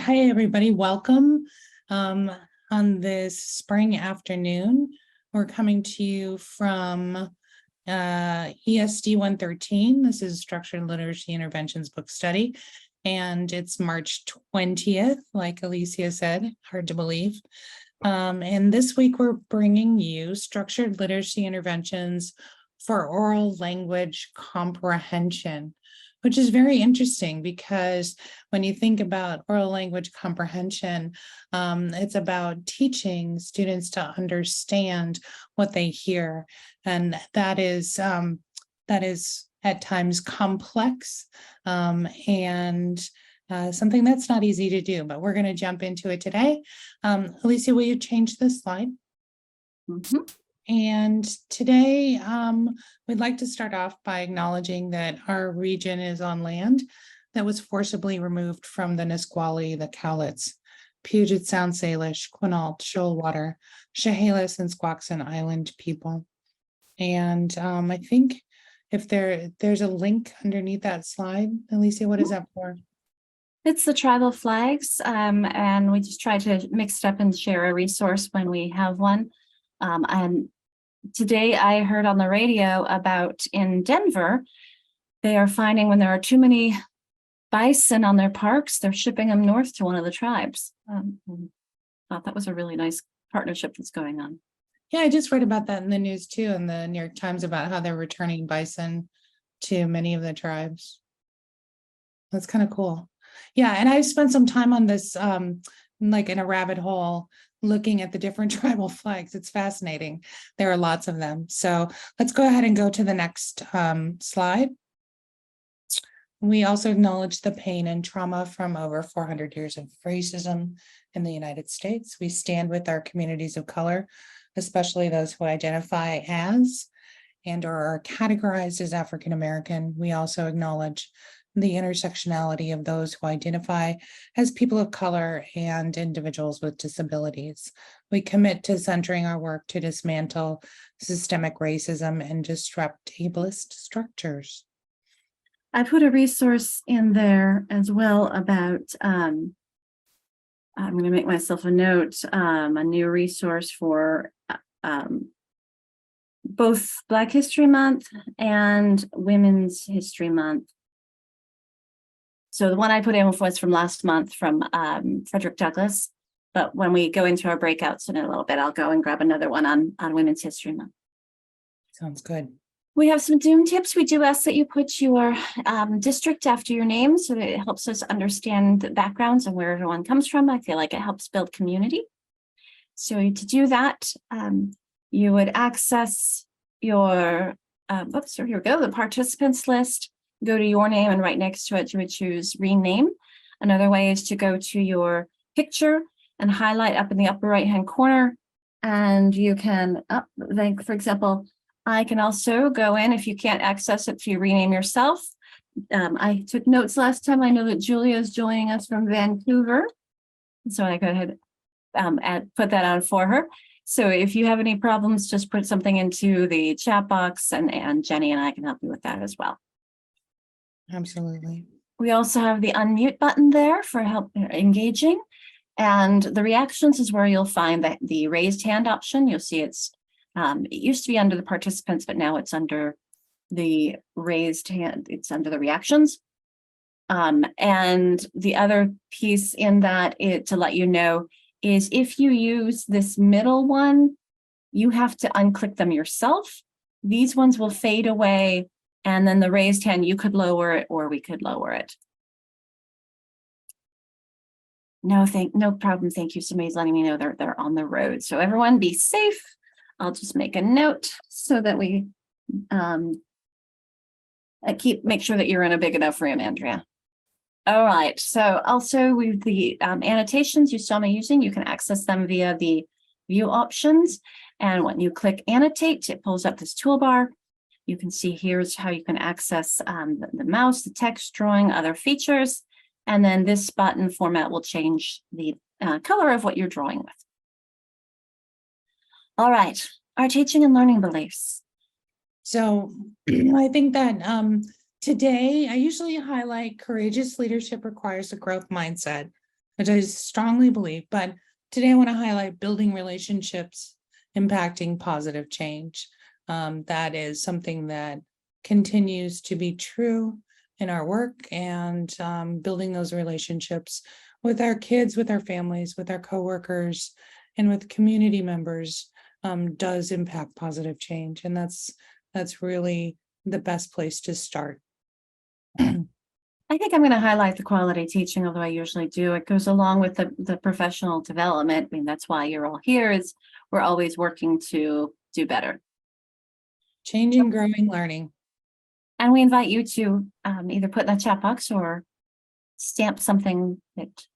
Hi, everybody. Welcome on this spring afternoon. We're coming to you from ESD 113. This is Structured Literacy Interventions Book Study, and it's March 20th, like Alicia said, hard to believe. And this week we're bringing you Structured Literacy Interventions for Oral Language Comprehension, which is very interesting because when you think about oral language comprehension, it's about teaching students to understand what they hear. And that is at times complex and something that's not easy to do, but we're going to jump into it today. Alicia, will you change this slide? Mm-hmm. And today, we'd like to start off by acknowledging that our region is on land that was forcibly removed from the Nisqually, the Cowlitz, Puget Sound Salish, Quinault, Shoalwater, Chehalis, and Squaxin Island people. And I think if there's a link underneath that slide, Alicia, what is that for? It's the tribal flags, and we just try to mix it up and share a resource when we have one. And today I heard on the radio about in Denver, they are finding when there are too many bison on their parks, they're shipping them north to one of the tribes. Thought that was a really nice partnership that's going on. Yeah, I just read about that in the news too, in the New York Times, about how they're returning bison to many of the tribes. That's kind of cool. Yeah, and I've spent some time on this, like in a rabbit hole, looking at the different tribal flags. It's fascinating. There are lots of them. So let's go ahead and go to the next slide. We also acknowledge the pain and trauma from over 400 years of racism in the United States. We stand with our communities of color, especially those who identify as and or are categorized as African American. We also acknowledge the intersectionality of those who identify as people of color and individuals with disabilities. We commit to centering our work to dismantle systemic racism and disrupt ableist structures. I put a resource in there as well about, I'm going to make myself a note, a new resource for both Black History Month and Women's History Month. So the one I put in was from last month from Frederick Douglass. But when we go into our breakouts in a little bit, I'll go and grab another one on Women's History Month. Sounds good. We have some Zoom tips. We do ask that you put your district after your name so that it helps us understand the backgrounds and where everyone comes from. I feel like it helps build community. So to do that, you would access your, here we go, the participants list. Go to your name, and right next to it, you would choose rename. Another way is to go to your picture and highlight up in the upper right-hand corner. And you can, for example, I can also go in if you can't access it to rename yourself. I took notes last time. I know that Julia is joining us from Vancouver. So I go ahead and put that on for her. So if you have any problems, just put something into the chat box and Jenny and I can help you with that as well. Absolutely. We also have the unmute button there for help engaging. And the reactions is where you'll find that the raised hand option. You'll see it used to be under the participants, but now it's under the raised hand. It's under the reactions. And the other piece in that to let you know is if you use this middle one, you have to unclick them yourself. These ones will fade away. And then the raised hand, you could lower it or we could lower it. No problem. Thank you. Somebody's letting me know they're on the road. So everyone be safe. I'll just make a note so that we make sure that you're in a big enough room, Andrea. All right. So also with the annotations you saw me using, you can access them via the view options. And when you click annotate, it pulls up this toolbar. You can see here's how you can access the mouse, the text, drawing, other features. And then this button format will change the color of what you're drawing with. All right, our teaching and learning beliefs. So I think that today I usually highlight courageous leadership requires a growth mindset. which I strongly believe. But today I want to highlight building relationships, impacting positive change. That is something that continues to be true in our work, and building those relationships with our kids, with our families, with our coworkers, and with community members does impact positive change. And that's really the best place to start. I think I'm going to highlight the quality teaching, although I usually do. It goes along with the professional development. I mean, that's why you're all here, is we're always working to do better. Changing, growing, learning. And we invite you to either put in the chat box or stamp something that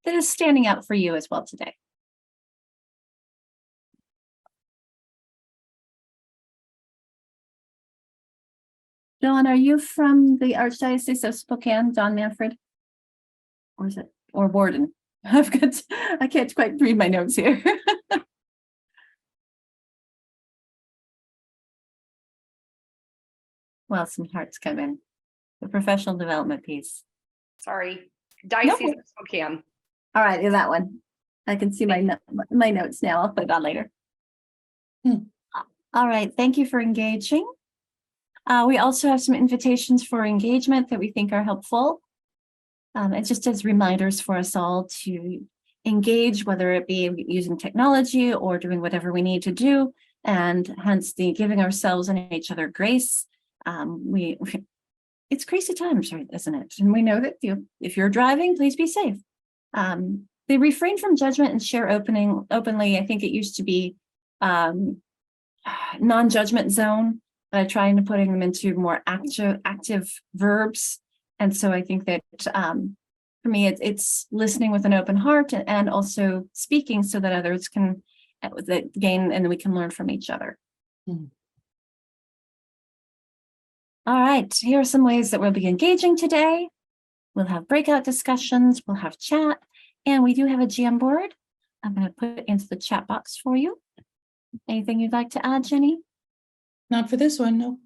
is standing out for you as well today. Dawn, are you from the Archdiocese of Spokane, Dawn Manfred? Or is it, or Warden? I can't quite read my notes here. Well, some hearts come in. The professional development piece. Sorry, Diocese No. of Spokane. All right, is that one? I can see my notes now. I'll put it on later. All right, thank you for engaging. We also have some invitations for engagement that we think are helpful. It's just as reminders for us all to engage, whether it be using technology or doing whatever we need to do, and hence the giving ourselves and each other grace. It's crazy times, right, isn't it? And we know that if you're driving, please be safe. They refrain from judgment and share openly. I think it used to be non-judgment zone, trying to putting them into more active verbs. And so I think that for me, it's listening with an open heart and also speaking so that others can gain, and we can learn from each other. All right, here are some ways that we'll be engaging today. We'll have breakout discussions, we'll have chat, and we do have a Jamboard. I'm going to put it into the chat box for you. Anything you'd like to add, Jenny? Not for this one, no.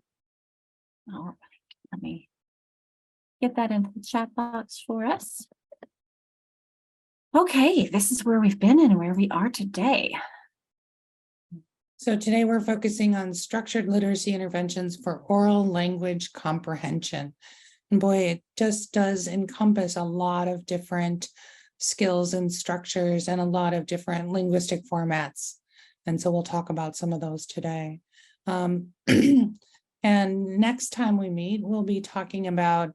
All right, let me get that into the chat box for us. Okay, this is where we've been and where we are today. So today we're focusing on structured literacy interventions for oral language comprehension. And boy, it just does encompass a lot of different skills and structures and a lot of different linguistic formats. And so we'll talk about some of those today. And next time we meet, we'll be talking about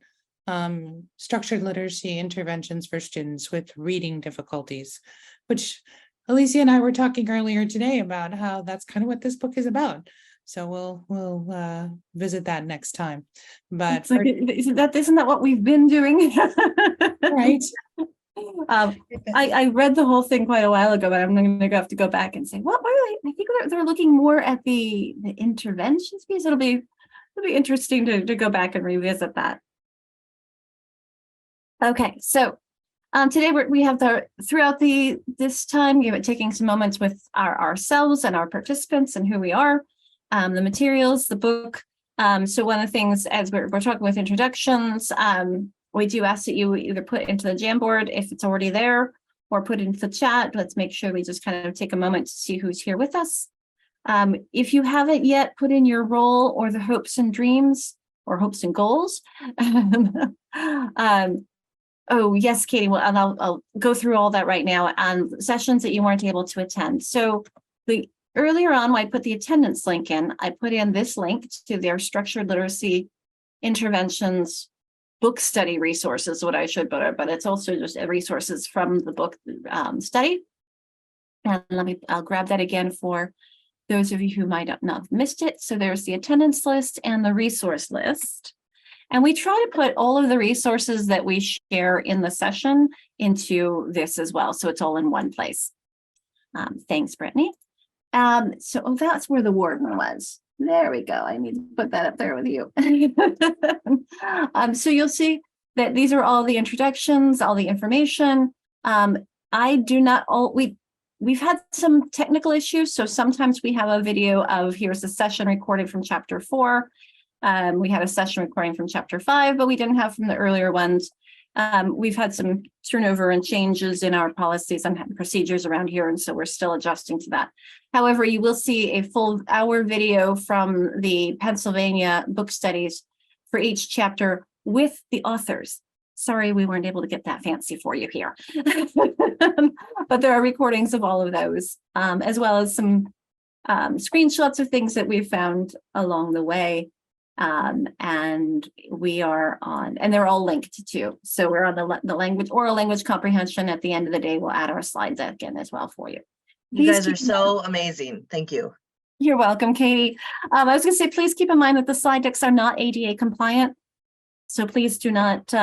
structured literacy interventions for students with reading difficulties, which Alicia and I were talking earlier today about how that's kind of what this book is about. So we'll visit that next time. But Isn't that what we've been doing? right. I read the whole thing quite a while ago, but I'm going to have to go back and say, what were they? I think they're looking more at the interventions piece. It'll be interesting to go back and revisit that. Okay, so today we have throughout this time, taking some moments with ourselves and our participants and who we are, the materials, the book. So one of the things, as we're talking with introductions, we do ask that you either put into the Jamboard if it's already there, or put into the chat. Let's make sure we just kind of take a moment to see who's here with us. If you haven't yet put in your role or the hopes and dreams or hopes and goals, oh, yes, Katie, well, and I'll go through all that right now on sessions that you weren't able to attend. So earlier on, when I put the attendance link in, I put in this link to their structured literacy interventions book study resources, what I should put, but it's also just resources from the book study. And I'll grab that again for those of you who might not have missed it. So there's the attendance list and the resource list. And we try to put all of the resources that we share in the session into this as well. So it's all in one place. Thanks, Brittany. So that's where the warden was. There we go. I need to put that up there with you. So you'll see that these are all the introductions, all the information. I do not we've had some technical issues. So sometimes we have a video of here's a session recorded from chapter 4. We had a session recording from chapter 5, but we didn't have from the earlier ones. We've had some turnover and changes in our policies and procedures around here, and so we're still adjusting to that. However, you will see a full hour video from the Pennsylvania book studies for each chapter with the authors. Sorry, we weren't able to get that fancy for you here. But there are recordings of all of those, as well as some screenshots of things that we've found along the way. And we are on, and they're all linked too. So we're on the language, oral language comprehension. At the end of the day, we'll add our slide deck in as well for you. You Please guys are keep in mind- so amazing. Thank you. You're welcome, Katie. I was going to say, please keep in mind that the slide decks are not ADA compliant. So please do not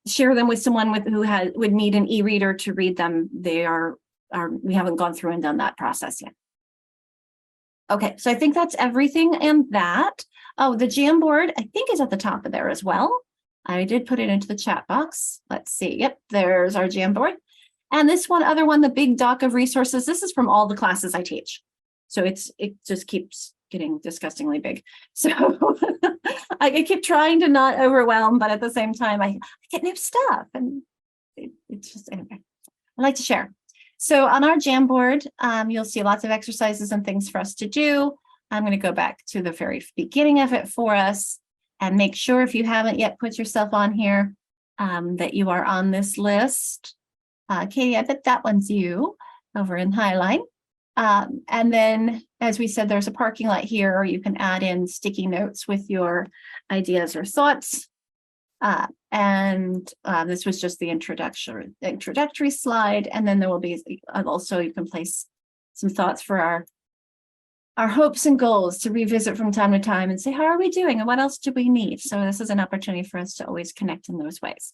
share them with someone who would need an e-reader to read them. They are we haven't gone through and done that process yet. Okay, so I think that's everything and that. Oh, the Jamboard, I think, is at the top of there as well. I did put it into the chat box. Let's see. Yep, there's our Jamboard. And this other one, the big doc of resources, this is from all the classes I teach. So it just keeps getting disgustingly big. So I keep trying to not overwhelm, but at the same time, I get new stuff. And it's just, anyway, I like to share. So on our Jamboard, you'll see lots of exercises and things for us to do. I'm going to go back to the very beginning of it for us and make sure, if you haven't yet put yourself on here, that you are on this list. Katie, I bet that one's you over in Highline. And then, as we said, there's a parking lot here, or you can add in sticky notes with your ideas or thoughts. This was just the introductory slide. And then there will be also, you can place some thoughts for our hopes and goals to revisit from time to time and say, how are we doing? And what else do we need? So this is an opportunity for us to always connect in those ways.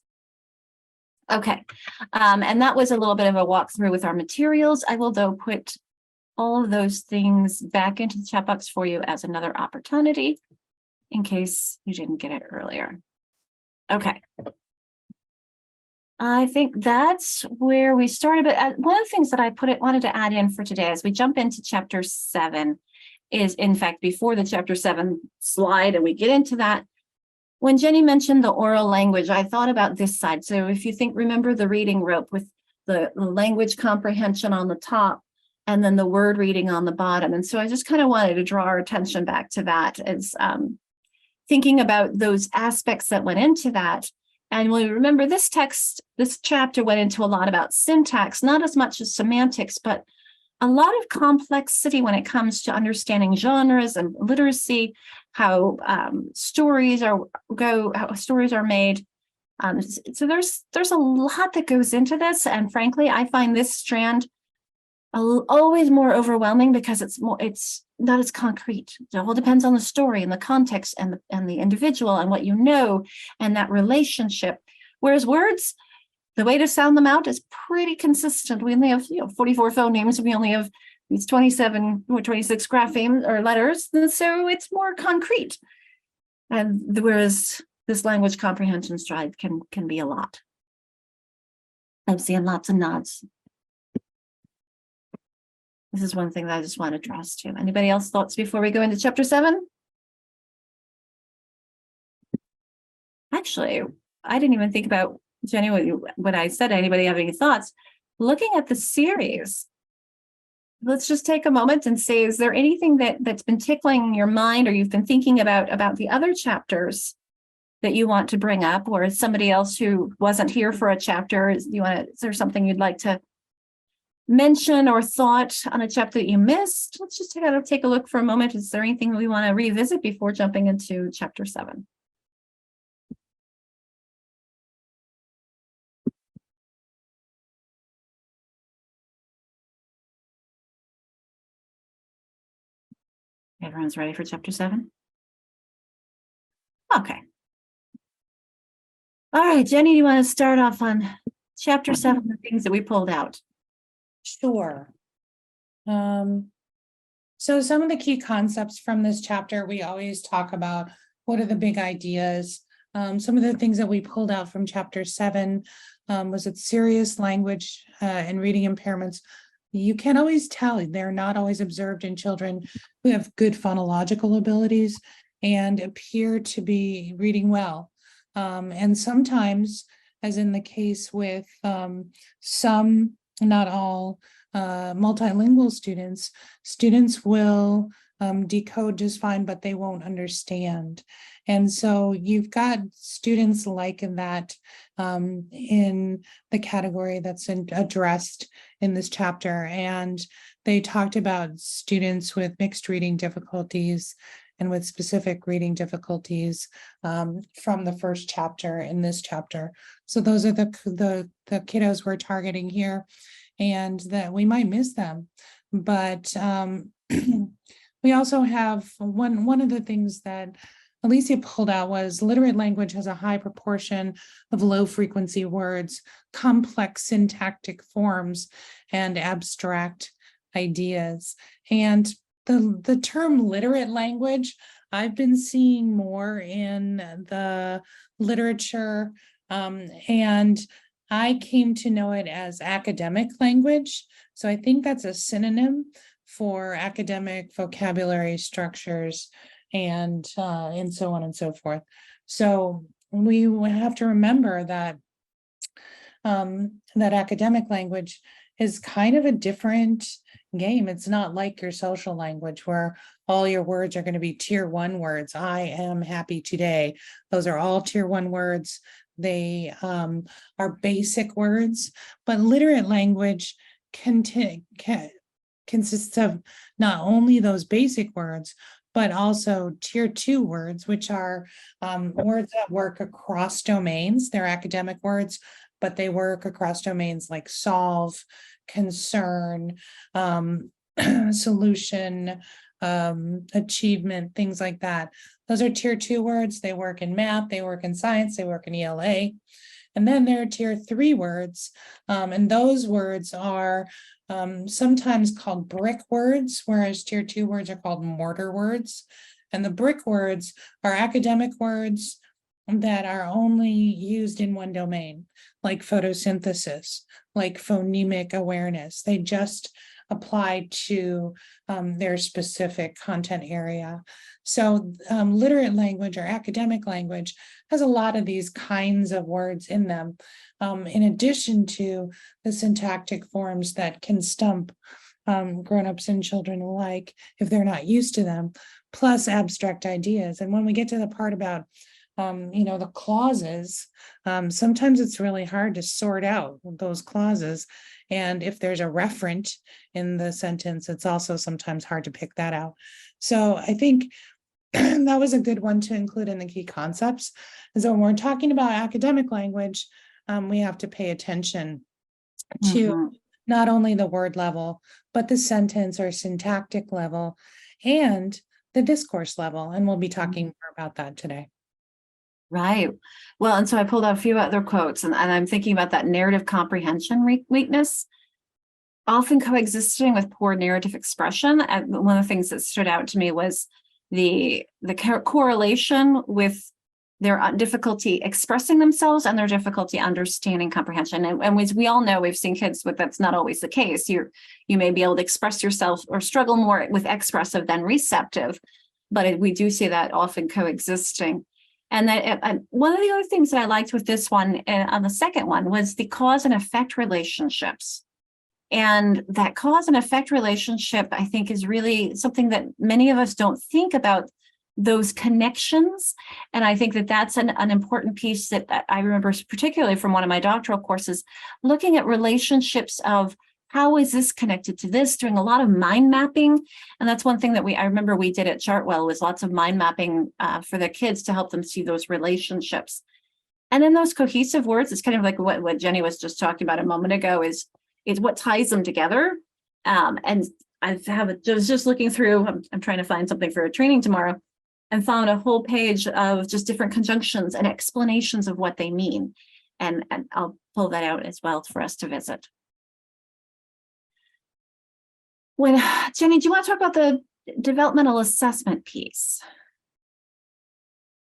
Okay. And that was a little bit of a walkthrough with our materials. I will, though, put all of those things back into the chat box for you as another opportunity in case you didn't get it earlier. Okay. I think that's where we started. But one of the things that I wanted to add in for today as we jump into chapter 7 is, in fact, before the chapter 7 slide, and we get into that, when Jenny mentioned the oral language, I thought about this side. So if you remember the reading rope with the language comprehension on the top and then the word reading on the bottom. And so I just kind of wanted to draw our attention back to that as thinking about those aspects that went into that. And when we remember this chapter went into a lot about syntax, not as much as semantics, but a lot of complexity when it comes to understanding genres and literacy, how stories are made. So there's a lot that goes into this, and frankly, I find this strand always more overwhelming because it's not as concrete. It all depends on the story and the context and the individual and what you know and that relationship. Whereas words, the way to sound them out is pretty consistent. We only have 44 phonemes. We only have these 27 or 26 graphemes or letters, and so it's more concrete. And whereas this language comprehension stride can be a lot. I'm seeing lots of nods. This is one thing that I just want to draw us to. Anybody else thoughts before we go into chapter 7? Actually, I didn't even think about, Jenny, what I said. Anybody have any thoughts? Looking at the series, let's just take a moment and say, is there anything that's been tickling your mind, or you've been thinking about the other chapters that you want to bring up, or is somebody else who wasn't here for a chapter, is there something you'd like to mention or thought on a chapter that you missed? Let's just take a look for a moment. Is there anything we want to revisit before jumping into chapter 7? Everyone's ready for chapter 7? Okay. All right, Jenny, do you want to start off on chapter 7, the things that we pulled out? Sure. So some of the key concepts from this chapter, we always talk about what are the big ideas. Some of the things that we pulled out from chapter 7 was that serious language and reading impairments, you can't always tell. They're not always observed in children who have good phonological abilities and appear to be reading well. And sometimes as in the case with some, not all, multilingual students will decode just fine, but they won't understand. And so you've got students like that in the category that's addressed in this chapter. And they talked about students with mixed reading difficulties and with specific reading difficulties from the first chapter in this chapter. So those are the kiddos we're targeting here, and that we might miss them. But we also have one of the things that Alicia pulled out was literate language has a high proportion of low frequency words, complex syntactic forms, and abstract ideas. And the term literate language, I've been seeing more in the literature, and I came to know it as academic language. So I think that's a synonym for academic vocabulary structures and so on and so forth. So we have to remember that that academic language is kind of a different game. It's not like your social language where all your words are going to be tier 1 words. I am happy today. Those are all tier 1 words. They are basic words, but literate language consists of not only those basic words, but also tier 2 words, which are words that work across domains. They're academic words, but they work across domains like solve, concern, solution, achievement, things like that. Those are tier 2 words. They work in math, they work in science, they work in ELA. And then there are tier 3 words, and those words are sometimes called brick words, whereas tier 2 words are called mortar words. And the brick words are academic words that are only used in one domain, like photosynthesis, like phonemic awareness. They just apply to their specific content area. So literate language or academic language has a lot of these kinds of words in them, in addition to the syntactic forms that can stump grown-ups and children alike if they're not used to them, plus abstract ideas. And when we get to the part about the clauses, sometimes it's really hard to sort out those clauses. And if there's a referent in the sentence, it's also sometimes hard to pick that out. So I think that was a good one to include in the key concepts. And so when we're talking about academic language, we have to pay attention to not only the word level, but the sentence or syntactic level and the discourse level. And we'll be talking more about that today. Right. Well, and so I pulled out a few other quotes, and I'm thinking about that narrative comprehension weakness, often coexisting with poor narrative expression. And one of the things that stood out to me was the correlation with their difficulty expressing themselves and their difficulty understanding comprehension. And as we all know, we've seen kids with that's not always the case. You may be able to express yourself or struggle more with expressive than receptive, but we do see that often coexisting. And that one of the other things that I liked with this one, on the second one, was the cause and effect relationships. And that cause and effect relationship, I think, is really something that many of us don't think about, those connections. And I think that that's an important piece that I remember, particularly from one of my doctoral courses, looking at relationships of how is this connected to this, doing a lot of mind mapping. And that's one thing that I remember we did at Chartwell, was lots of mind mapping for the kids to help them see those relationships. And then those cohesive words, it's kind of like what Jenny was just talking about a moment ago, is what ties them together. And I was just looking through, I'm trying to find something for a training tomorrow, and found a whole page of just different conjunctions and explanations of what they mean. And I'll pull that out as well for us to visit. Jenny, do you want to talk about the developmental assessment piece?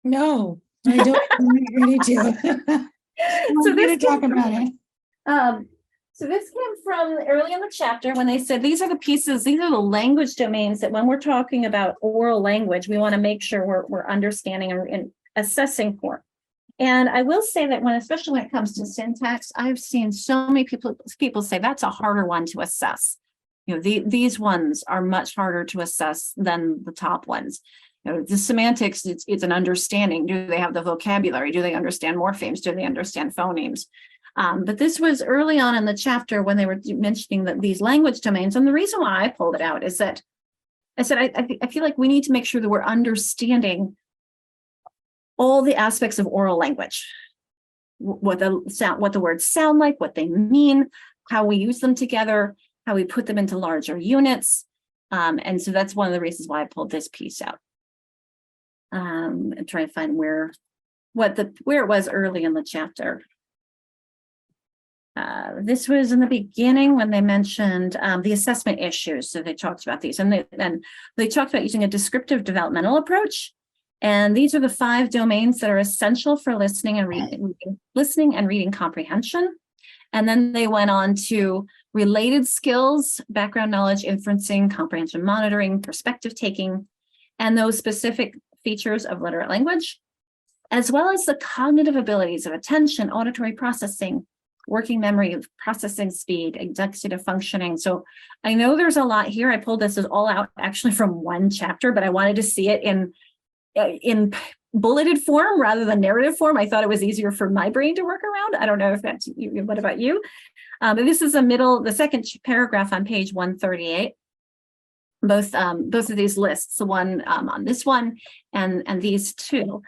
No, I don't. I'm ready to. So this talk about it. So this came from early in the chapter when they said these are the pieces, these are the language domains that when we're talking about oral language, we want to make sure we're understanding and assessing for. And I will say that especially when it comes to syntax, I've seen so many people say that's a harder one to assess. These ones are much harder to assess than the top ones. The semantics, it's an understanding. Do they have the vocabulary? Do they understand morphemes? Do they understand phonemes? But this was early on in the chapter when they were mentioning that these language domains. And the reason why I pulled it out is that I said, I feel like we need to make sure that we're understanding all the aspects of oral language, what the words sound like, what they mean, how we use them together, how we put them into larger units. And so that's one of the reasons why I pulled this piece out. And try to find where it was early in the chapter. This was in the beginning when they mentioned the assessment issues. So they talked about these, and they talked about using a descriptive developmental approach. And these are the 5 domains that are essential for listening and reading comprehension. And then they went on to related skills, background knowledge, inferencing, comprehension monitoring, perspective taking, and those specific features of literate language, as well as the cognitive abilities of attention, auditory processing, working memory, processing speed, executive functioning. So I know there's a lot here. I pulled this all out actually from one chapter, but I wanted to see it in bulleted form rather than narrative form. I thought it was easier for my brain to work around. I don't know if that's you. What about you? But this is the second paragraph on page 138. Both of these lists, the one on this one and these two.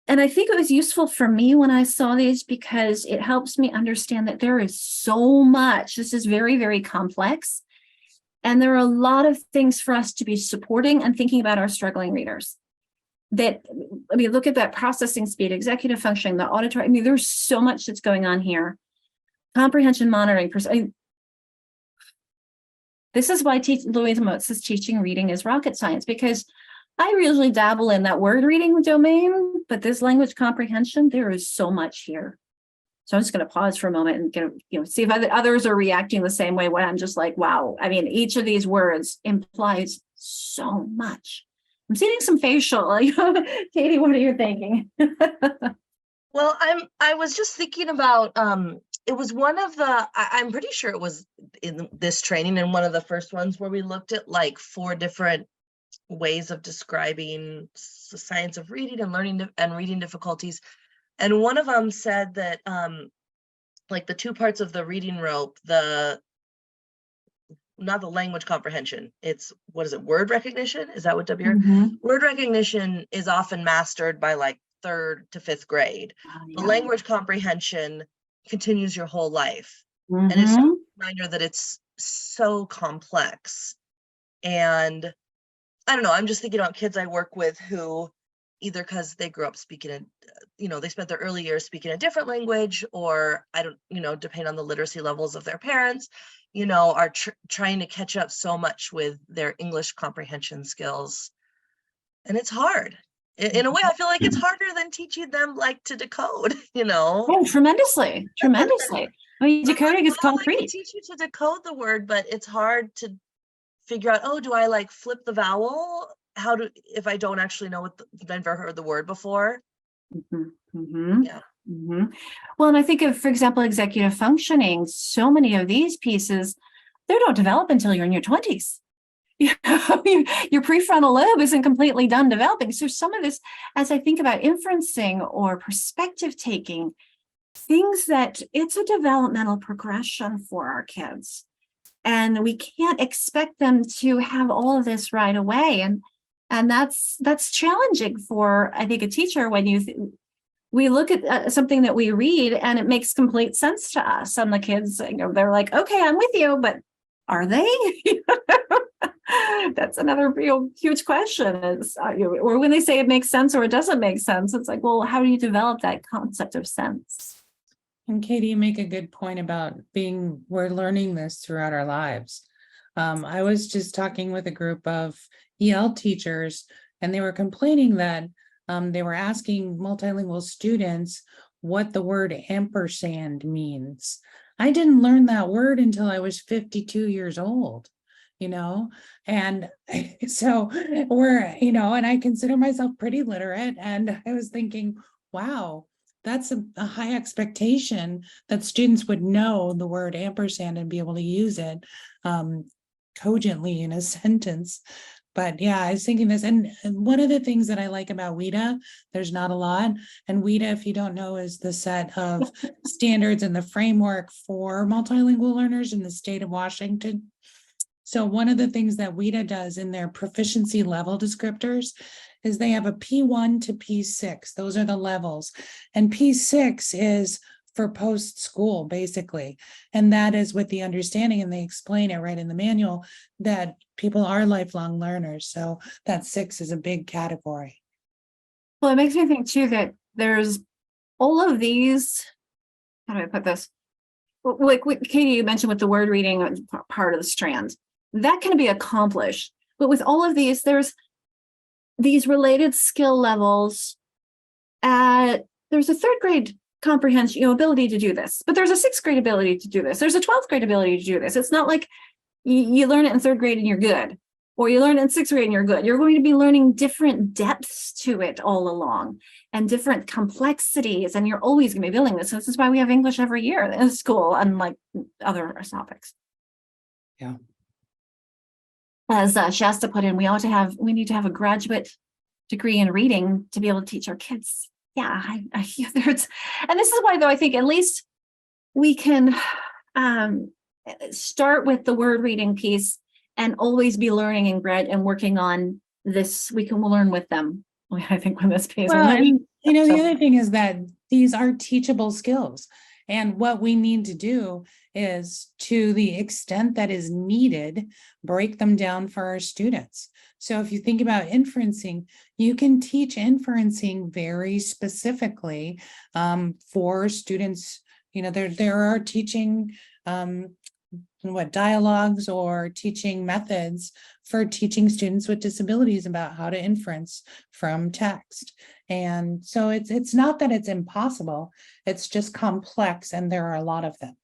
And I think it was useful for me when I saw these because it helps me understand that there is so much. This is very, very complex. And there are a lot of things for us to be supporting and thinking about our struggling readers. Look at that processing speed, executive functioning, the auditory. There's so much that's going on here. Comprehension monitoring. This is why Louisa Moats' teaching reading is rocket science, because I usually dabble in that word reading domain, but this language comprehension, there is so much here. So I'm just going to pause for a moment and see if others are reacting the same way when I'm just like, wow. Each of these words implies so much. I'm seeing some facial. Katie, what are you thinking? Well, I was just thinking about it was one of the I'm pretty sure it was in this training and one of the first ones where we looked at like 4 different ways of describing the science of reading and learning and reading difficulties. And one of them said that like the 2 parts of the reading rope, not the language comprehension, it's word recognition? Is that what Word recognition is often mastered by like 3rd to 5th grade. The language comprehension continues your whole life. And it's a reminder that it's so complex. And I don't know, I'm just thinking about kids I work with who either because they grew up speaking they spent their early years speaking a different language, or depending on the literacy levels of their parents, are trying to catch up so much with their English comprehension skills. And it's hard. In a way, I feel like it's harder than teaching them like to decode, Oh, tremendously. Decoding is concrete. I can teach you to decode the word, but it's hard to figure out, do I like flip the vowel? If I don't actually know I've never heard the word before. Yeah. Well, and I think of, for example, executive functioning, so many of these pieces, they don't develop until you're in your 20s. Your prefrontal lobe isn't completely done developing. So some of this, as I think about inferencing or perspective taking, things that it's a developmental progression for our kids. And we can't expect them to have all of this right away. And that's challenging for, I think, a teacher when we look at something that we read and it makes complete sense to us. And the kids, they're like, okay, I'm with you, but are they? That's another real huge question is, or when they say it makes sense or it doesn't make sense, it's like, well, how do you develop that concept of sense? And Katie, you make a good point about we're learning this throughout our lives. I was just talking with a group of EL teachers, and they were complaining that they were asking multilingual students what the word ampersand means. I didn't learn that word until I was 52 years old, and so and I consider myself pretty literate. And I was thinking, wow, that's a high expectation that students would know the word ampersand and be able to use it cogently in a sentence. But yeah, I was thinking this, and one of the things that I like about WIDA, there's not a lot, and WIDA, if you don't know, is the set of standards and the framework for multilingual learners in the state of Washington. So one of the things that WIDA does in their proficiency level descriptors is they have a P1 to P6. Those are the levels. And P6 is for post-school, basically. And that is with the understanding, and they explain it right in the manual, that people are lifelong learners. So that 6 is a big category. Well, it makes me think too that there's all of these, how do I put this? Like Katie, you mentioned with the word reading part of the strand, that can be accomplished. But with all of these, there's these related skill levels. There's a 3rd grade comprehension, ability to do this, but there's a 6th grade ability to do this. There's a 12th grade ability to do this. It's not like you learn it in 3rd grade and you're good, or you learn it in 6th grade and you're good. You're going to be learning different depths to it all along and different complexities, and you're always going to be building this. So this is why we have English every year in school, unlike other topics. Yeah. As Shasta put in, we need to have a graduate degree in reading to be able to teach our kids. Yeah, I hear there's, and this is why, though, I think at least we can start with the word reading piece and always be learning and working on this. We'll learn with them. I think when this pays. Well, and, the other thing is that these are teachable skills. And what we need to do is, to the extent that is needed, break them down for our students. So if you think about inferencing, you can teach inferencing very specifically for students. There are teaching dialogues or teaching methods for teaching students with disabilities about how to inference from text. And so it's not that it's impossible, it's just complex, and there are a lot of them.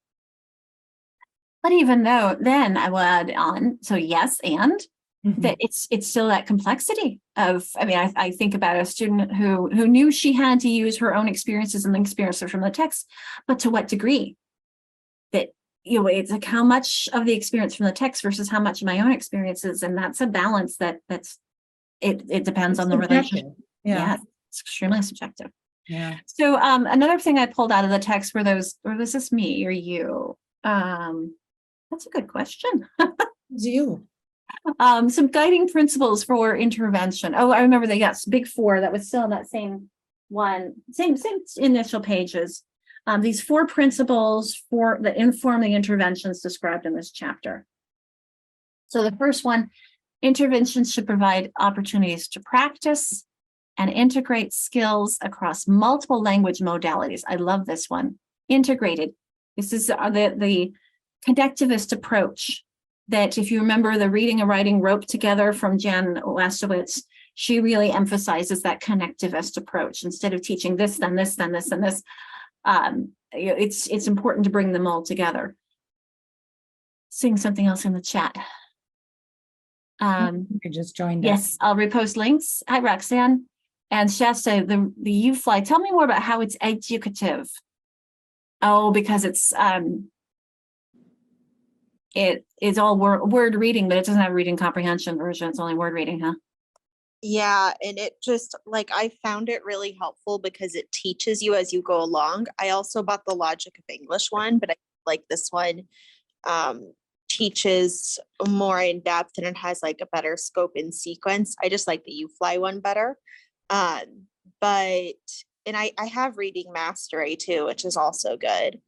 But even though, then I will add on, so yes, and that it's still that complexity of, I think about a student who knew she had to use her own experiences and experiences from the text, but to what degree? That, it's like how much of the experience from the text versus how much of my own experiences, and that's a balance it depends on the relationship. Yeah. It's extremely subjective. Yeah. So another thing I pulled out of the text were those, or was this me or you? That's a good question. It's you. Some guiding principles for intervention. Oh, I remember yes, big 4, that was still in that same one, same initial pages. These 4 principles that inform the interventions described in this chapter. So the first one, interventions should provide opportunities to practice and integrate skills across multiple language modalities. I love this one. Integrated. This is the connectivist approach that, if you remember the reading and writing rope together from Jan Wastowitz, she really emphasizes that connectivist approach. Instead of teaching this, then this, then this, and this, it's important to bring them all together. Seeing something else in the chat. I just joined. Yes, I'll repost links. Hi, Roxanne. And Shasta, the UFly, tell me more about how it's educative. Oh, because it's it is all word reading, but it doesn't have reading comprehension version. It's only word reading, huh? Yeah, and it just, I found it really helpful because it teaches you as you go along. I also bought the Logic of English one, but I like this one teaches more in depth, and it has a better scope and sequence. I just like the UFly one better. And I have Reading Mastery too, which is also good.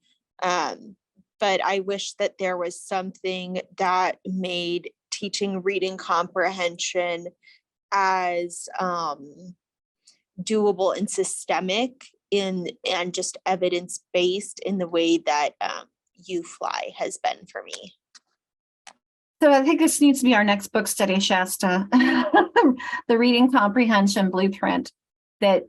But I wish that there was something that made teaching reading comprehension as doable and systemic and just evidence-based in the way that UFly has been for me. So I think this needs to be our next book study, Shasta. The reading comprehension blueprint that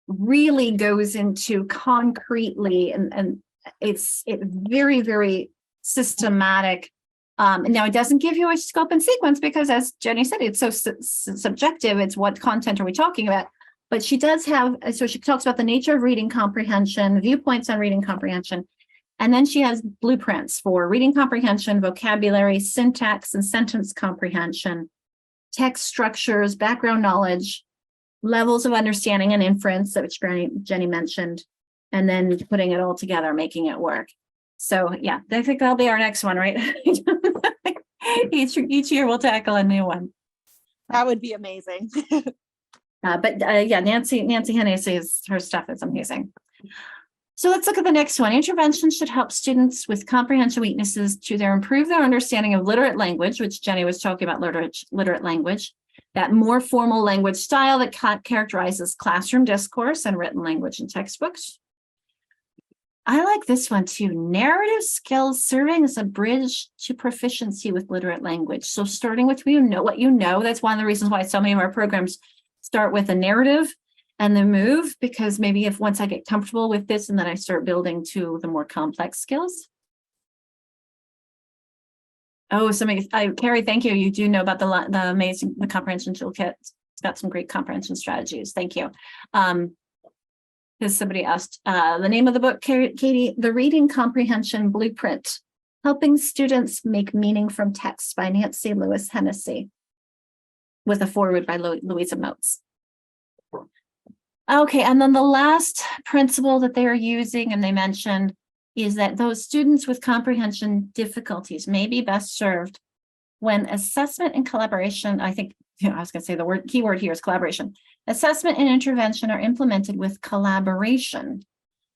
really goes into concretely, and it's very, very systematic. Now, it doesn't give you a scope and sequence because, as Jenny said, it's so subjective. It's what content are we talking about? But she does have, so she talks about the nature of reading comprehension, viewpoints on reading comprehension. And then she has blueprints for reading comprehension, vocabulary, syntax, and sentence comprehension, text structures, background knowledge, levels of understanding and inference, which Jenny mentioned, and then putting it all together, making it work. So yeah, I think that'll be our next one, right? Each year we'll tackle a new one. That would be amazing. Yeah, Nancy Hennessey's, her stuff is amazing. So let's look at the next one. Interventions should help students with comprehension weaknesses to improve their understanding of literate language, which Jenny was talking about, literate language, that more formal language style that characterizes classroom discourse and written language in textbooks. I like this one too. Narrative skills serving as a bridge to proficiency with literate language. So starting with what you know, that's one of the reasons why so many of our programs start with a narrative and then move, because maybe if once I get comfortable with this and then I start building to the more complex skills. Oh, Carrie, thank you. You do know about the amazing comprehension toolkit. It's got some great comprehension strategies. Thank you. Because somebody asked the name of the book, Katie, The Reading Comprehension Blueprint, Helping Students Make Meaning from Text by Nancy Lewis Hennessey, with a foreword by Louisa Moats. Okay, and then the last principle that they are using, and they mentioned, is that those students with comprehension difficulties may be best served when assessment and collaboration, I think, I was going to say the keyword here is collaboration. Assessment and intervention are implemented with collaboration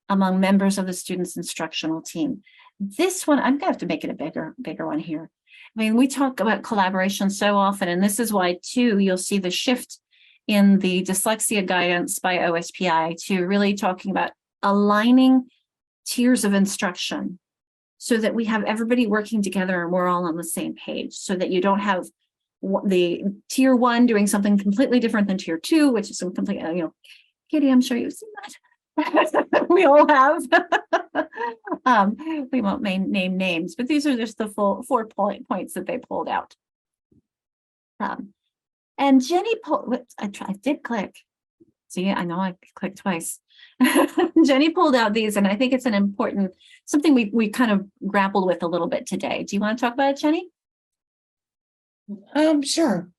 among members of the student's instructional team. This one, I'm going to have to make it a bigger one here. I mean, we talk about collaboration so often, and this is why, too, you'll see the shift in the dyslexia guidance by OSPI to really talking about aligning tiers of instruction so that we have everybody working together and we're all on the same page, so that you don't have the tier 1 doing something completely different than tier 2, which is some complete, Katie, I'm sure you've seen that. We all have. We won't name names, but these are just the full 4 points that they pulled out. And Jenny I did click. See, I know I clicked twice. Jenny pulled out these, and I think it's an important, something we kind of grappled with a little bit today. Do you want to talk about it, Jenny? Sure.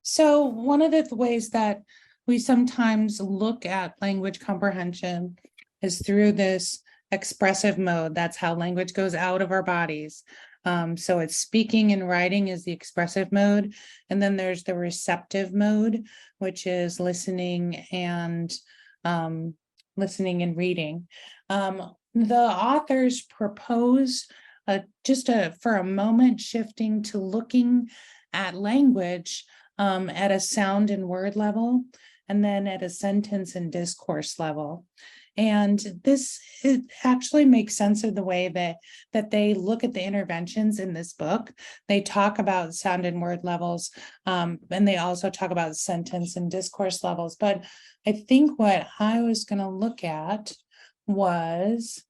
So one of the ways that we sometimes look at language comprehension is through this expressive mode. That's how language goes out of our bodies. So it's speaking and writing is the expressive mode. And then there's the receptive mode, which is listening and reading. The authors propose for a moment shifting to looking at language at a sound and word level, and then at a sentence and discourse level. And it actually makes sense of the way that they look at the interventions in this book. They talk about sound and word levels, and they also talk about sentence and discourse levels. But I think what I was going to look at was,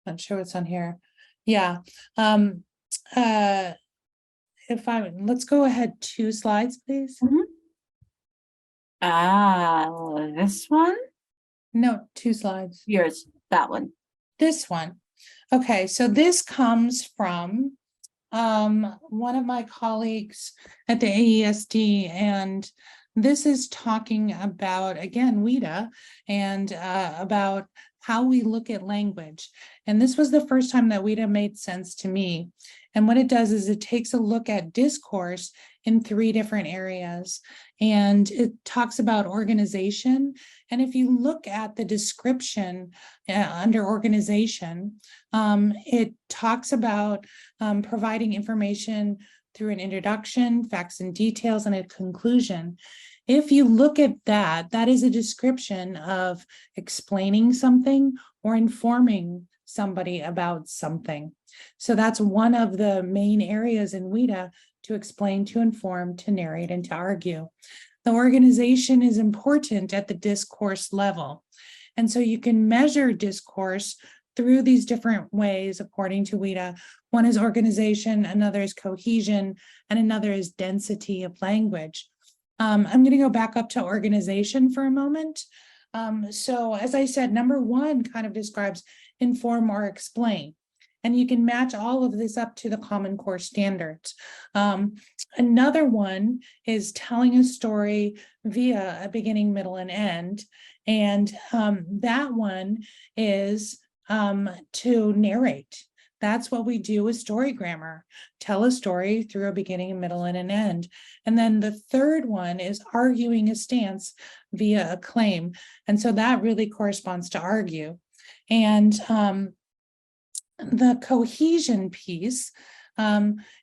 not sure what's on here. Yeah. Let's go ahead 2 slides, please. This one? No, 2 slides. Yours, that one. This one. Okay, so this comes from one of my colleagues at the AESD, and this is talking about, again, WIDA, and about how we look at language. And this was the first time that WIDA made sense to me. And what it does is it takes a look at discourse in 3 different areas. And it talks about organization. And if you look at the description under organization, it talks about providing information through an introduction, facts and details, and a conclusion. If you look at that, that is a description of explaining something or informing somebody about something. So that's one of the main areas in WIDA: to explain, to inform, to narrate, and to argue. The organization is important at the discourse level. And so you can measure discourse through these different ways according to WIDA. One is organization, another is cohesion, and another is density of language. I'm going to go back up to organization for a moment. So as I said, number one kind of describes inform or explain. And you can match all of this up to the Common Core standards. Another one is telling a story via a beginning, middle, and end. And that one is to narrate. That's what we do with story grammar. Tell a story through a beginning, a middle, and an end. And then the third one is arguing a stance via a claim. And so that really corresponds to argue. And the cohesion piece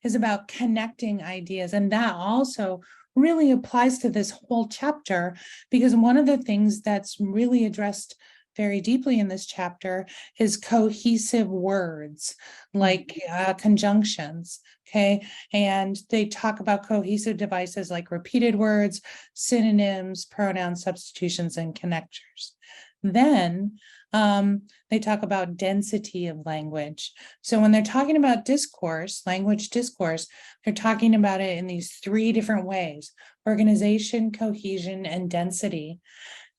is about connecting ideas. And that also really applies to this whole chapter, because one of the things that's really addressed very deeply in this chapter is cohesive words, like conjunctions, okay? And they talk about cohesive devices like repeated words, synonyms, pronoun substitutions, and connectors. Then they talk about density of language. So when they're talking about discourse, language discourse, they're talking about it in these three different ways: organization, cohesion, and density.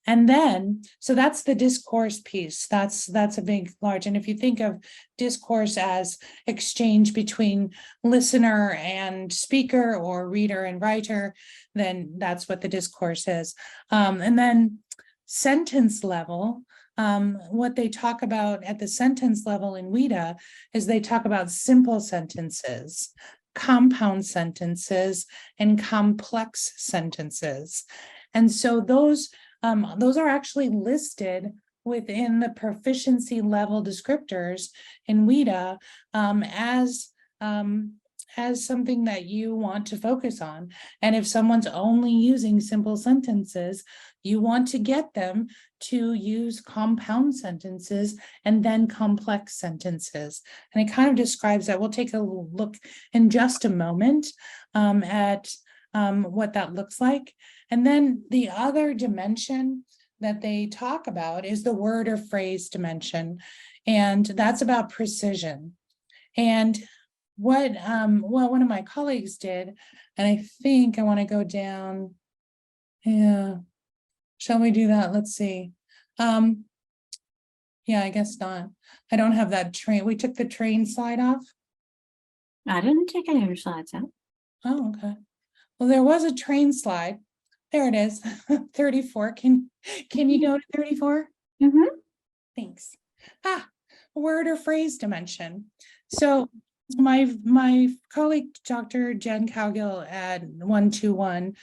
And then, so that's the discourse piece. That's a big, large. And if you think of discourse as exchange between listener and speaker, or reader and writer, then that's what the discourse is. And then sentence level, what they talk about at the sentence level in WIDA is they talk about simple sentences, compound sentences, and complex sentences. And so those are actually listed within the proficiency level descriptors in WIDA as something that you want to focus on. And if someone's only using simple sentences, you want to get them to use compound sentences and then complex sentences. And it kind of describes that. We'll take a look in just a moment at what that looks like. And then the other dimension that they talk about is the word or phrase dimension. And that's about precision. And what one of my colleagues did, and I think I want to go down. Yeah. Shall we do that? Let's see. Yeah, I guess not. I don't have that train. We took the train slide off. I didn't take any of your slides out. Oh, okay. Well, there was a train slide. There it is. 34. Can you go to 34? Mm-hmm. Thanks. Word or phrase dimension. So my colleague, Dr. Jen Cowgill at 121,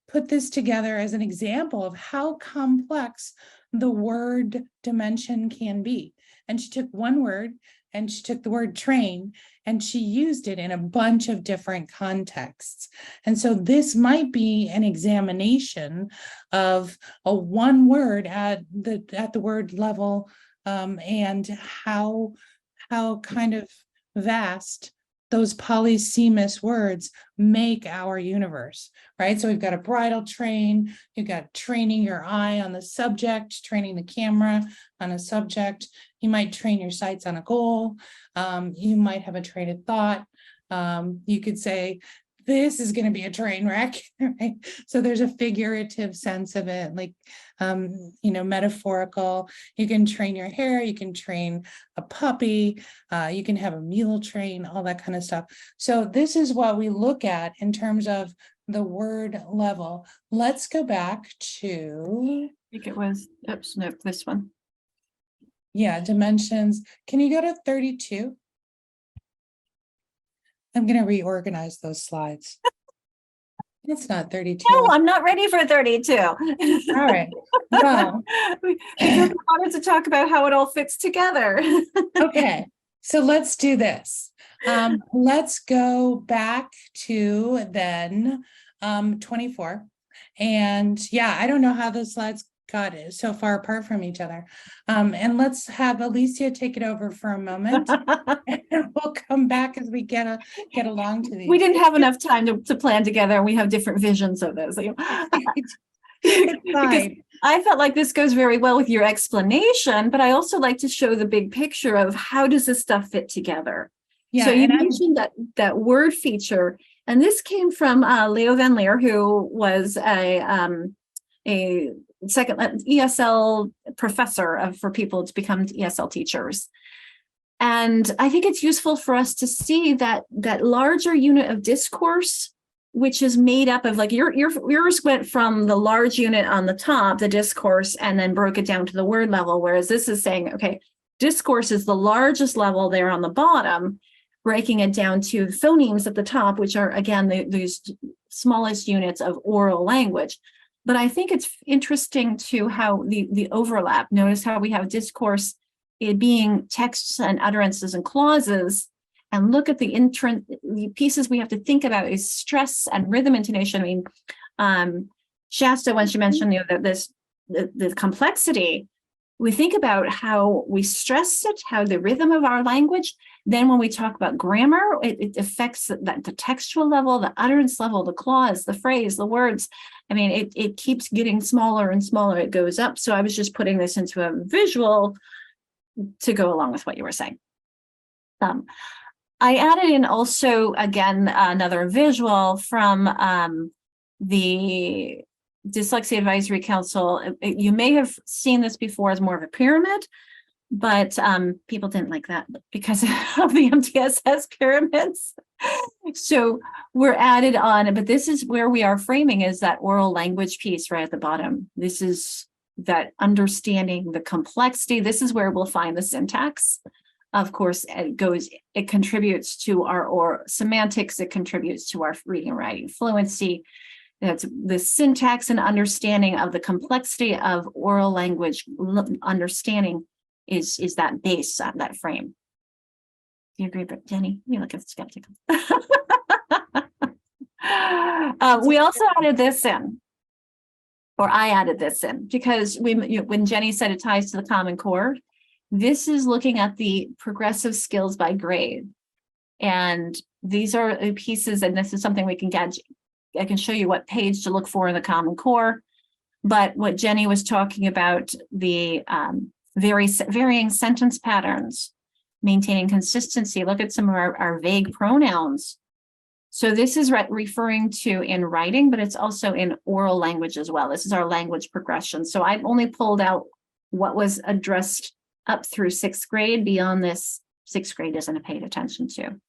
put this together as an example of how complex the word dimension can be. And she took one word and she took the word train and she used it in a bunch of different contexts. And so this might be an examination of a one word at the word level, and how kind of vast those polysemous words make our universe, right? So we've got a bridal train, you've got training your eye on the subject, training the camera on a subject. You might train your sights on a goal. You might have a train of thought. You could say, this is going to be a train wreck, right? So there's a figurative sense of it, like, metaphorical. You can train your hair, you can train a puppy, you can have a mule train, all that kind of stuff. So this is what we look at in terms of the word level. Let's go back to, I think it was, oops, no, this one. Yeah, dimensions. Can you go to 32? I'm going to reorganize those slides. It's not 32. No, I'm not ready for 32. All right. Well, we wanted to talk about how it all fits together. Okay, so let's do this. Let's go back to then 24. And yeah, I don't know how those slides got so far apart from each other. And let's have Alicia take it over for a moment. And we'll come back as we get along to these. We didn't have enough time to plan together, and we have different visions of this. Because I felt like this goes very well with your explanation, but I also like to show the big picture of how does this stuff fit together. Yeah, so you mentioned that word feature And this came from Leo Van Leer, who was a second ESL professor for people to become ESL teachers. And I think it's useful for us to see that larger unit of discourse, which is made up of, like, yours went from the large unit on the top, the discourse, and then broke it down to the word level. Whereas this is saying, okay, discourse is the largest level there on the bottom, breaking it down to phonemes at the top, which are, again, these smallest units of oral language. But I think it's interesting to how the overlap. Notice how we have discourse, it being texts and utterances and clauses, and look at the pieces we have to think about is stress and rhythm intonation. I mean, Shasta, when she mentioned the complexity, we think about how we stress it, how the rhythm of our language. Then when we talk about grammar, it affects the textual level, the utterance level, the clause, the phrase, the words. I mean, it keeps getting smaller and smaller. It goes up. So I was just putting this into a visual to go along with what you were saying. I added in also, again, another visual from the Dyslexia Advisory Council. You may have seen this before as more of a pyramid, but people didn't like that because of the MTSS pyramids. So we're added on, but this is where we are framing is that oral language piece right at the bottom. This is that understanding the complexity. This is where we'll find the syntax. Of course, it contributes to our semantics. It contributes to our reading and writing fluency. That's the syntax and understanding of the complexity of oral language understanding is that base, that frame. Do you agree, Jenny? You look skeptical. We also added this in, or I added this in, because when Jenny said it ties to the Common Core, this is looking at the progressive skills by grade. And these are the pieces, and this is something we can get. I can show you what page to look for in the Common Core. But what Jenny was talking about, the varying sentence patterns, maintaining consistency. Look at some of our vague pronouns. So this is referring to in writing, but it's also in oral language as well. This is our language progression. So I've only pulled out what was addressed up through 6th grade. Beyond this, 6th grade isn't paid attention to.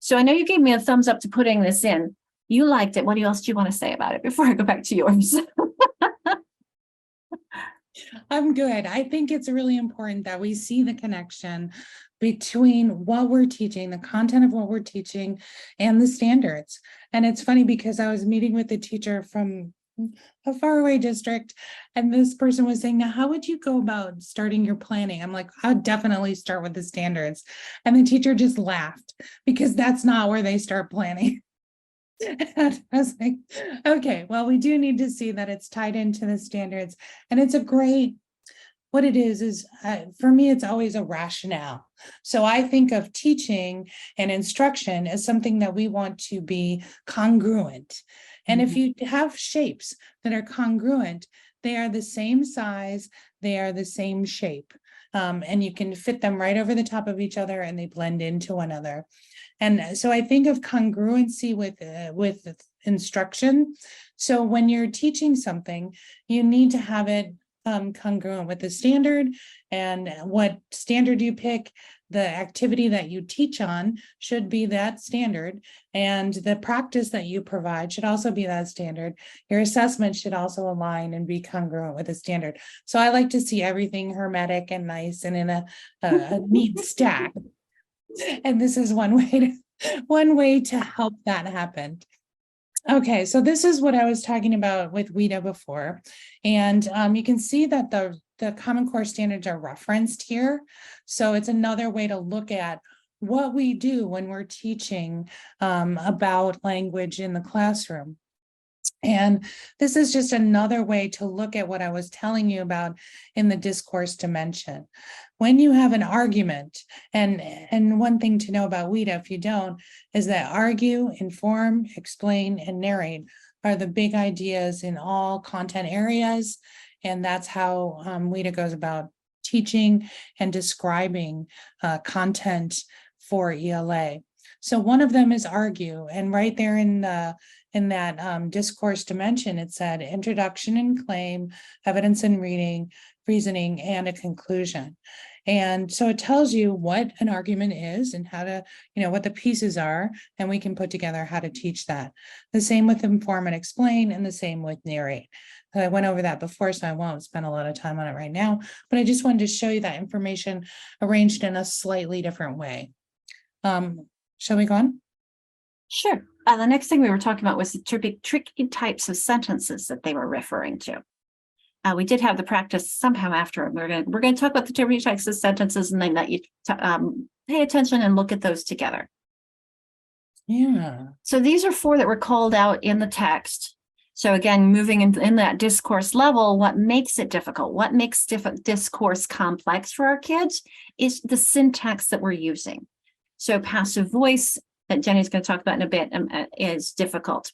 So I know you gave me a thumbs up to putting this in. You liked it. What else do you want to say about it before I go back to yours? I'm good. I think it's really important that we see the connection between what we're teaching, the content of what we're teaching, and the standards. And it's funny because I was meeting with a teacher from a faraway district, and this person was saying, now, how would you go about starting your planning? I'm like, I would definitely start with the standards. And the teacher just laughed because that's not where they start planning. And I was like, okay, well, we do need to see that it's tied into the standards. And it's a great, what it is for me, it's always a rationale. So I think of teaching and instruction as something that we want to be congruent. And if you have shapes that are congruent, they are the same size, they are the same shape. And you can fit them right over the top of each other and they blend into one another. And so I think of congruency with instruction. So when you're teaching something, you need to have it congruent with the standard, and what standard you pick, the activity that you teach on should be that standard, and the practice that you provide should also be that standard. Your assessment should also align and be congruent with the standard. So I like to see everything hermetic and nice and in a neat stack. And this is one way to help that happen. Okay, so this is what I was talking about with WIDA before. And you can see that the Common Core standards are referenced here. So it's another way to look at what we do when we're teaching about language in the classroom. And this is just another way to look at what I was telling you about in the discourse dimension. When you have an argument, and one thing to know about WIDA, if you don't, is that argue, inform, explain, and narrate are the big ideas in all content areas. And that's how WIDA goes about teaching and describing content for ELA. So one of them is argue, and right there in that discourse dimension, it said introduction and claim, evidence and reading, reasoning, and a conclusion. And so it tells you what an argument is and how to, what the pieces are, and we can put together how to teach that. The same with inform and explain, and the same with narrate. I went over that before, so I won't spend a lot of time on it right now, but I just wanted to show you that information arranged in a slightly different way. Shall we go on? Sure. The next thing we were talking about was the tricky types of sentences that they were referring to. We did have the practice somehow after. We're going to talk about the tricky types of sentences, and then let you pay attention and look at those together. Yeah. So these are 4 that were called out in the text. So again, moving in that discourse level, what makes it difficult? What makes discourse complex for our kids is the syntax that we're using. So passive voice that Jenny's going to talk about in a bit is difficult.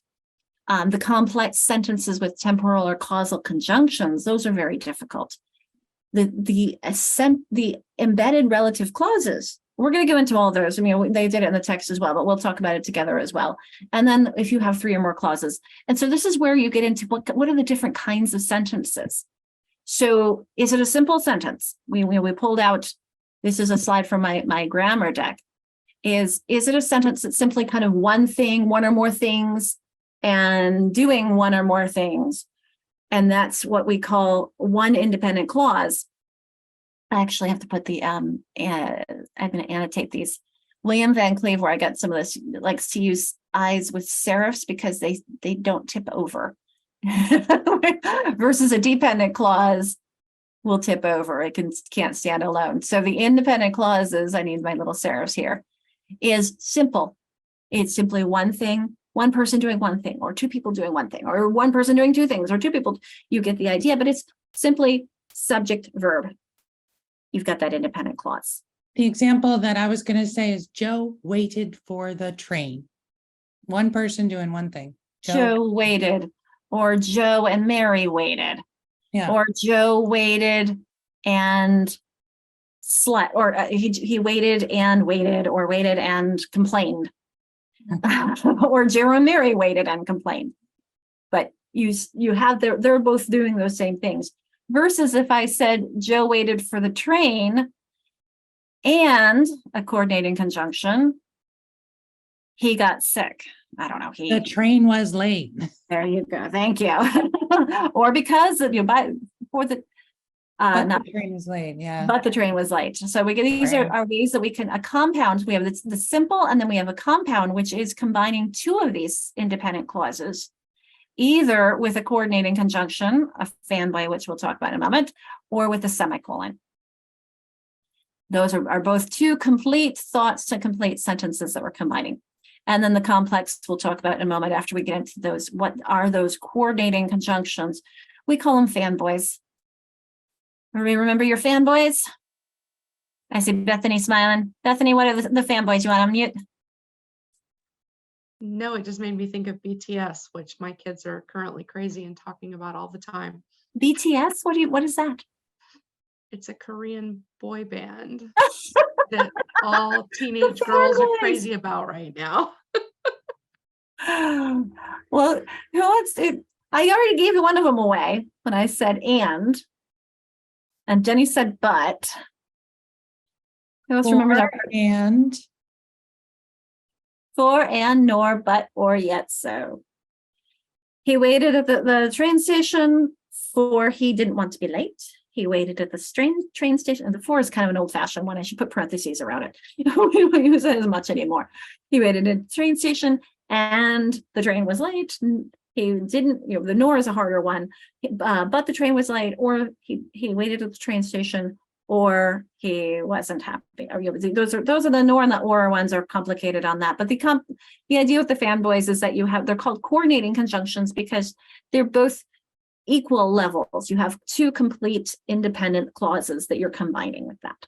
The complex sentences with temporal or causal conjunctions, those are very difficult. The embedded relative clauses, we're going to go into all of those. I mean, they did it in the text as well, but we'll talk about it together as well. And then if you have 3 or more clauses. And so this is where you get into what are the different kinds of sentences. So is it a simple sentence? We pulled out, this is a slide from my grammar deck. Is it a sentence that's simply kind of one thing, one or more things, and doing one or more things? And that's what we call one independent clause. I actually have to put the, I'm going to annotate these. William Van Cleve, where I got some of this, likes to use I's with serifs because they don't tip over. Versus a dependent clause will tip over. It can't stand alone. So the independent clauses, I need my little serifs here, is simple. It's simply one thing, one person doing one thing, or 2 people doing one thing, or one person doing 2 things, or 2 people. You get the idea, but it's simply subject verb. You've got that independent clause. The example that I was going to say is Joe waited for the train. One person doing one thing. Joe waited, or Joe and Mary waited, Yeah. or Joe waited and slept, or he waited and waited, or waited and complained, or Joe and Mary waited and complained. But you have they're both doing those same things. Versus if I said Joe waited for the train and a coordinating conjunction, he got sick. I don't know. The train was late. There you go. Thank you. Or because of the Train was late. Yeah. but the train was late. So we get these Right. are ways that we can a compound. We have the simple, and then we have a compound, which is combining 2 of these independent clauses, either with a coordinating conjunction, a fanboy, which we'll talk about in a moment, or with a semicolon. Those are both 2 complete thoughts to complete sentences that we're combining. And then the complex we'll talk about in a moment after we get into those. What are those coordinating conjunctions? We call them fanboys. Remember your fanboys? I see Bethany smiling. Bethany, what are the fanboys? You want to unmute? No, it just made me think of BTS, which my kids are currently crazy and talking about all the time. BTS? What is that? It's a Korean boy band that all teenage girls are fanboys. crazy about right now. Well, I already gave one of them away when I said and Jenny said but. Who else remembers our And for and nor but or yet so? He waited at the train station for he didn't want to be late. He waited at the train station, and the for is kind of an old-fashioned one. I should put parentheses around it. We don't use it as much anymore. He waited at the train station and the train was late. He didn't, the nor is a harder one, but the train was late, or he waited at the train station, or he wasn't happy. Or, those are the nor and the or ones are complicated on that. But the idea with the fanboys is that they're called coordinating conjunctions because they're both equal levels. You have 2 complete independent clauses that you're combining with that.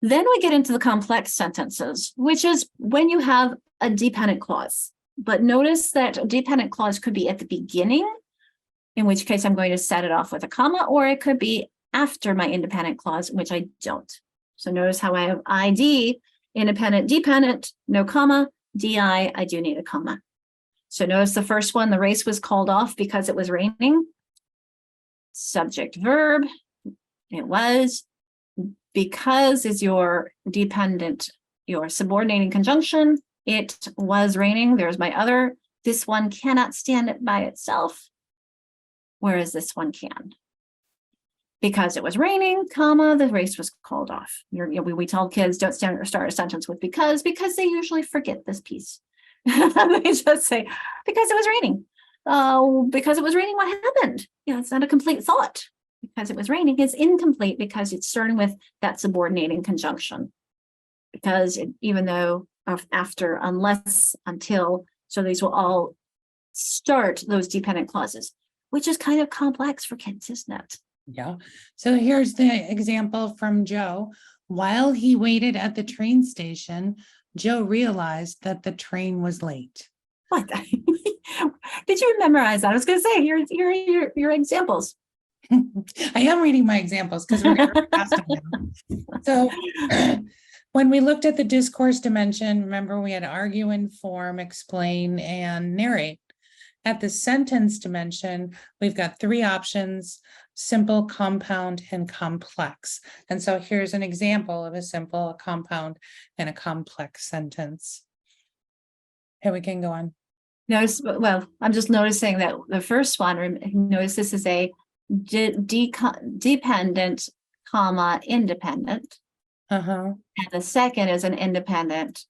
Then we get into the complex sentences, which is when you have a dependent clause. But notice that a dependent clause could be at the beginning, in which case I'm going to set it off with a comma, or it could be after my independent clause, which I don't. So notice how I have ID Independent, dependent, no comma. DI, I do need a comma. So notice the first one, the race was called off because it was raining. Subject, verb, it was. Because is your dependent, your subordinating conjunction. It was raining. There's my other. This one cannot stand it by itself, whereas this one can. Because it was raining, comma, the race was called off. We tell kids don't start a sentence with because they usually forget this piece. They just say, because it was raining. Oh, because it was raining, what happened? Yeah, it's not a complete thought. Because it was raining is incomplete because it's starting with that subordinating conjunction. Because even though after, unless, until, so these will all start those dependent clauses, which is kind of complex for kids, isn't it? Yeah. So here's the example from Joe. While he waited at the train station, Joe realized that the train was late. What? Did you memorize that? I was going to say, here are your examples. I am reading my examples because we're going to pass them now. So when we looked at the discourse dimension, remember we had argue, inform, explain, and narrate. At the sentence dimension, we've got 3 options: simple, compound, and complex. And so here's an example of a simple, a compound, and a complex sentence. Here we can go on. Notice, well, I'm just noticing that the first one, notice this is a dependent, comma, independent. Uh-huh. And the second is an independent,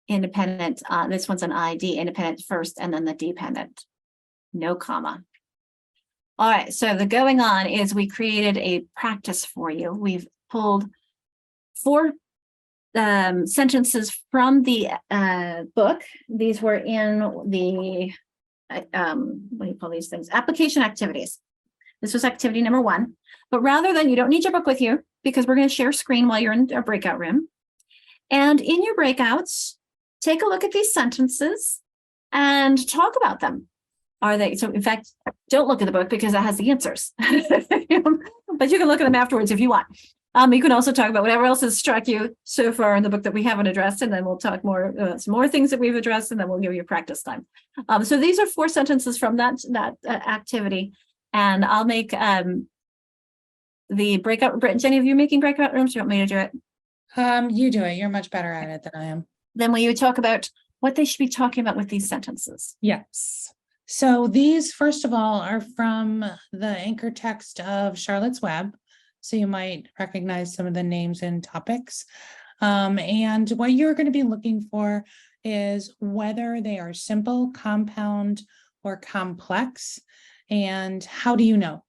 this one's an ID, independent first, and then the dependent, no comma. All right, so the going on is we created a practice for you. We've pulled 4 sentences from the book. These were in the, what do you call these things? Application activities. This was activity number 1. But rather than, you don't need your book with you because we're going to share screen while you're in our breakout room. And in your breakouts, take a look at these sentences and talk about them. Are they, so in fact, don't look at the book because it has the answers. But you can look at them afterwards if you want. You can also talk about whatever else has struck you so far in the book that we haven't addressed, and then we'll talk more, some more things that we've addressed, and then we'll give you practice time. So these are 4 sentences from that activity, and I'll make the breakout. Jenny, are you making breakout rooms? You want me to do it? You do it. You're much better at it than I am. Then will you talk about what they should be talking about with these sentences? Yes. So these, first of all, are from the anchor text of Charlotte's Web. So you might recognize some of the names and topics. And what you're going to be looking for is whether they are simple, compound, or complex. And how do you know?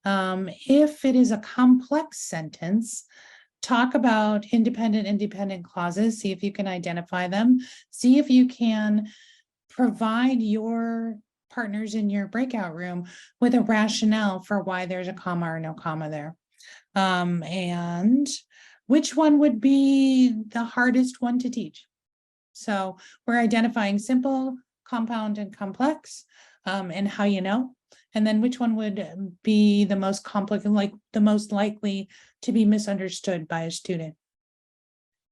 If it is a complex sentence, talk about independent and dependent clauses, see if you can identify them, see if you can provide your partners in your breakout room with a rationale for why there's a comma or no comma there. And which one would be the hardest one to teach? So we're identifying simple, compound, and complex, and how you know. And then which one would be the most complicated, like the most likely to be misunderstood by a student?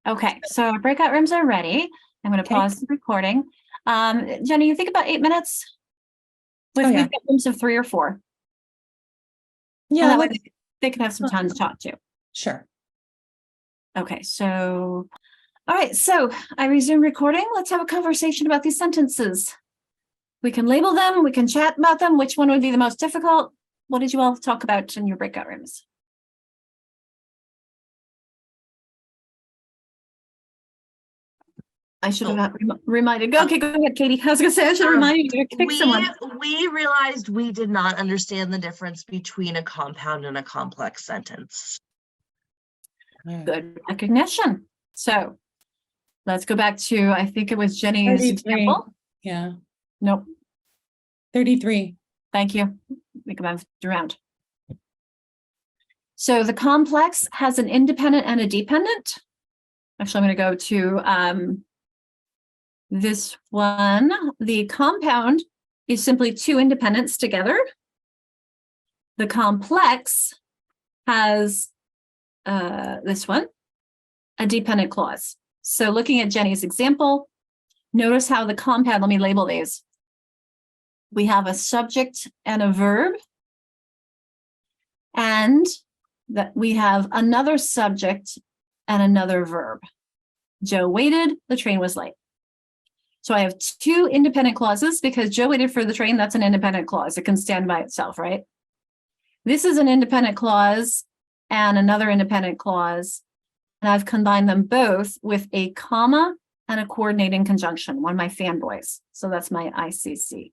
Okay, so our breakout rooms are ready. I'm going to Okay. pause the recording. Jenny, you think about 8 minutes? With Oh, yeah. we've got rooms of 3 or 4. Yeah, That way let's- they can have some time to talk to. sure. Okay, so, all right, so I resume recording. Let's have a conversation about these sentences. We can label them, we can chat about them. Which one would be the most difficult? What did you all talk about in your breakout rooms? I should have reminded. Okay, go ahead, Katie. I was gonna say I should have reminded you to pick someone. We realized we did not understand the difference between a compound and a complex sentence. Good recognition. So let's go back to, I think it was Jenny's 33. example. Yeah, Nope, 33. thank you. We can move around. So the complex has an independent and a dependent. Actually, I'm going to go to this one. The compound is simply 2 independents together. The complex has this one. a dependent clause. So looking at Jenny's example, notice how the compound, let me label these. We have a subject and a verb. And that we have another subject and another verb. Joe waited, the train was late. So I have two independent clauses because Joe waited for the train. That's an independent clause. It can stand by itself, right? This is an independent clause and another independent clause. And I've combined them both with a comma and a coordinating conjunction, one of my fanboys. So that's my ICC.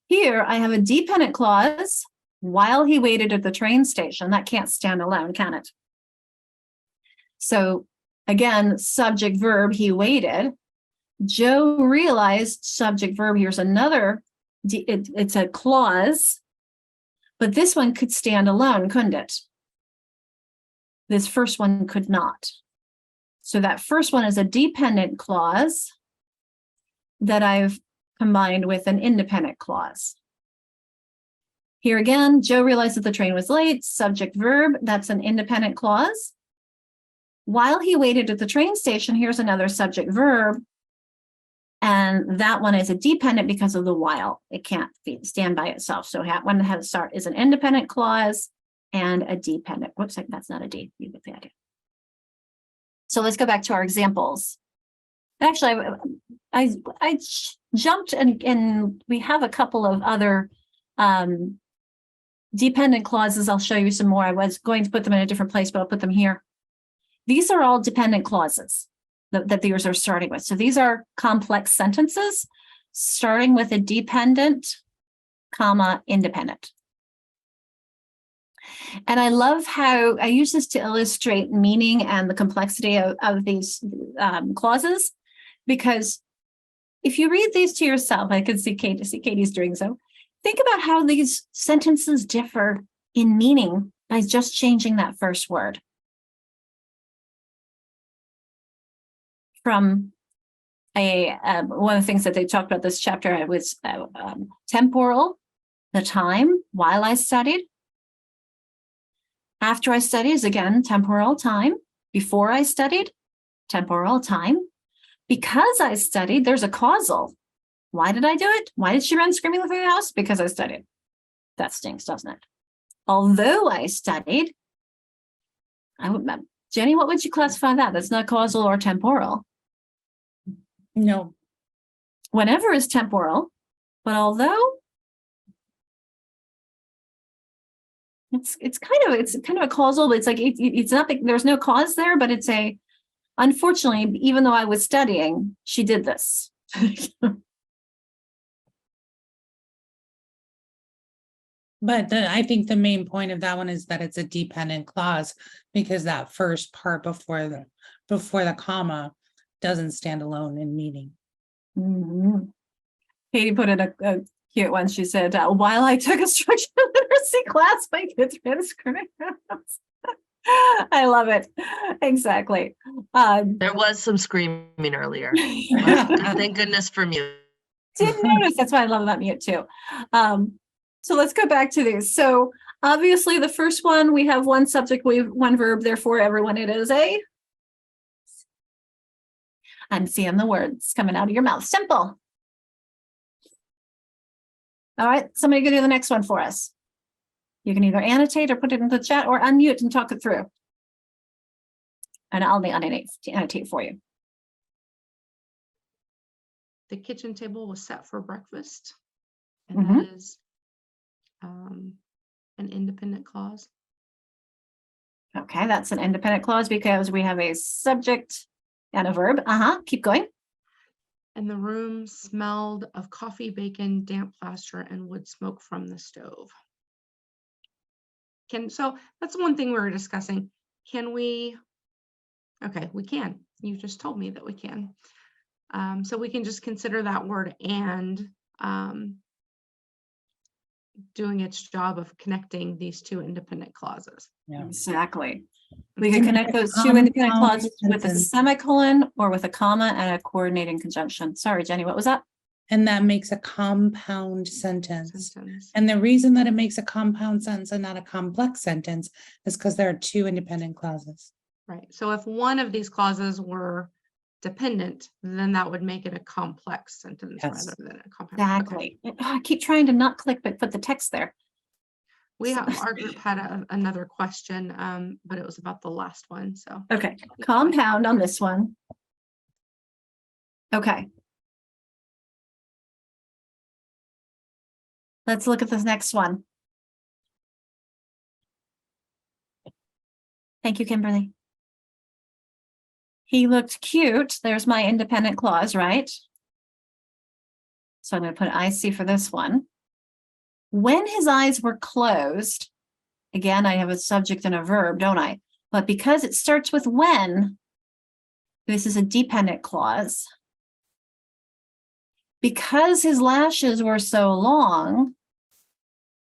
Here I have a dependent clause while he waited at the train station. That can't stand alone, can it? So again, subject verb, he waited. Joe realized subject verb, here's another, it's a clause, but this one could stand alone, couldn't it? This first one could not. So that first one is a dependent clause that I've combined with an independent clause. Here again, Joe realized that the train was late, subject verb, that's an independent clause. While he waited at the train station, here's another subject verb. And that one is a dependent because of the while. It can't stand by itself. So one that has to start is an independent clause and a dependent. Whoops, that's not a D. You get the idea. So let's go back to our examples. Actually, I jumped and we have a couple of other dependent clauses. I'll show you some more. I was going to put them in a different place, but I'll put them here. These are all dependent clauses that these are starting with. So these are complex sentences starting with a dependent, comma, independent. And I love how I use this to illustrate meaning and the complexity of these clauses, because if you read these to yourself, I can see Katie's doing so. Think about how these sentences differ in meaning by just changing that first word. From one of the things that they talked about this chapter was temporal, the time, while I studied. After I studied is again temporal time. Before I studied, temporal time. Because I studied, there's a causal. Why did I do it? Why did she run screaming through the house? Because I studied. That stinks, doesn't it? Although I studied, Jenny, what would you classify that? That's not causal or temporal. No. Whenever is temporal, but although it's kind of a causal, but it's like it's not there's no cause there, but it's unfortunately, even though I was studying, she did this. But I think the main point of that one is that it's a dependent clause because that first part before the comma doesn't stand alone in meaning. Mm-hmm. Katie put in a cute one. She said, while I took a structural literacy class, my kids ran screaming. I love it. Exactly. There was some screaming earlier. Thank goodness for mute. Didn't notice. That's what I love about mute too. So let's go back to these. So obviously the first one, we have one subject, we have one verb, therefore everyone it is a. I'm seeing the words coming out of your mouth. Simple. All right, somebody go do the next one for us. You can either annotate or put it in the chat or unmute and talk it through. And I'll annotate for you. The kitchen table was set for breakfast. And Mhm. that is an independent clause. Okay, that's an independent clause because we have a subject and a verb. Keep going. And the room smelled of coffee, bacon, damp plaster, and wood smoke from the stove. So that's one thing we were discussing. Can we? Okay, we can. You just told me that we can. So we can just consider that word and doing its job of connecting these two independent clauses. Yeah. Exactly. We can connect those two independent clauses with a sentence. semicolon or with a comma and a coordinating conjunction. Sorry, Jenny, what was that? And that makes a compound sentence. Sentence. And the reason that it makes a compound sentence and not a complex sentence is because there are two independent clauses. Right. So if one of these clauses were dependent, then that would make it a complex sentence Yes. rather than a compact. Okay. Exactly. I keep trying to not click, but put the text there. We have, our group had another question, but it was about the last one. So Okay, compound on this one. Okay. Let's look at this next one. Thank you, Kimberly. He looked cute. There's my independent clause, right? So I'm going to put IC for this one. When his eyes were closed, again, I have a subject and a verb, don't I? But because it starts with when, this is a dependent clause. Because his lashes were so long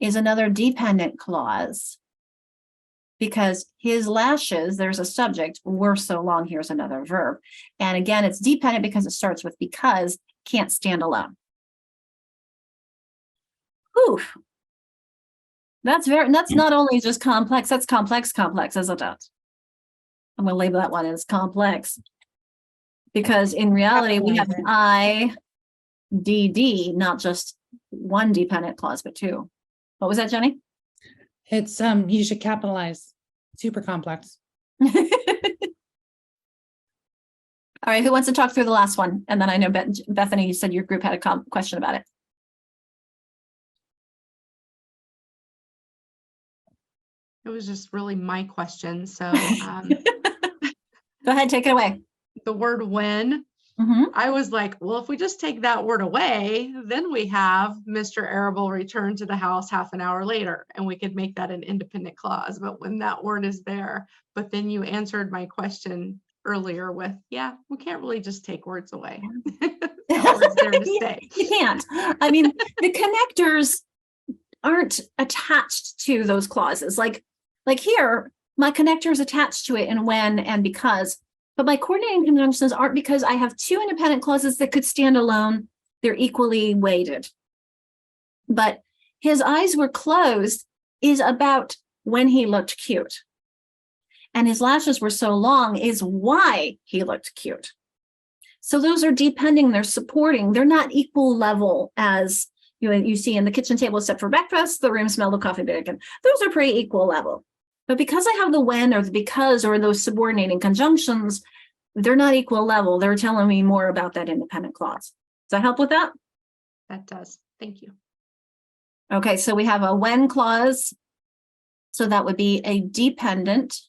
is another dependent clause. Because his lashes, there's a subject, were so long, here's another verb. And again, it's dependent because it starts with because, can't stand alone. Whew. That's not only just complex, that's complex, isn't it? I'm gonna label that one as complex. Because in reality, we have an IDD, not just one dependent clause, but two. What was that, Jenny? It's, you should capitalize, super complex. All right, who wants to talk through the last one? And then I know Bethany, you said your group had a question about it. it was just really my question. So Go ahead, take it away. the word when, Mhm. I was like, well, if we just take that word away, then we have Mr. Arable return to the house half an hour later, and we could make that an independent clause. But when that word is there, but then you answered my question earlier with, yeah, we can't really just take words away. That word's there to stay. You can't. I mean, the connectors aren't attached to those clauses. Like here, my connector is attached to it in when and because, but my coordinating conjunctions aren't because I have two independent clauses that could stand alone. They're equally weighted. But his eyes were closed is about when he looked cute. And his lashes were so long is why he looked cute. So those are depending, they're supporting, they're not equal level as you see in the kitchen table set for breakfast, the room smelled of coffee bacon. Those are pretty equal level. But because I have the when or the because or those subordinating conjunctions, they're not equal level. They're telling me more about that independent clause. Does that help with that? That does. Thank you. Okay, so we have a when clause. So that would be a dependent.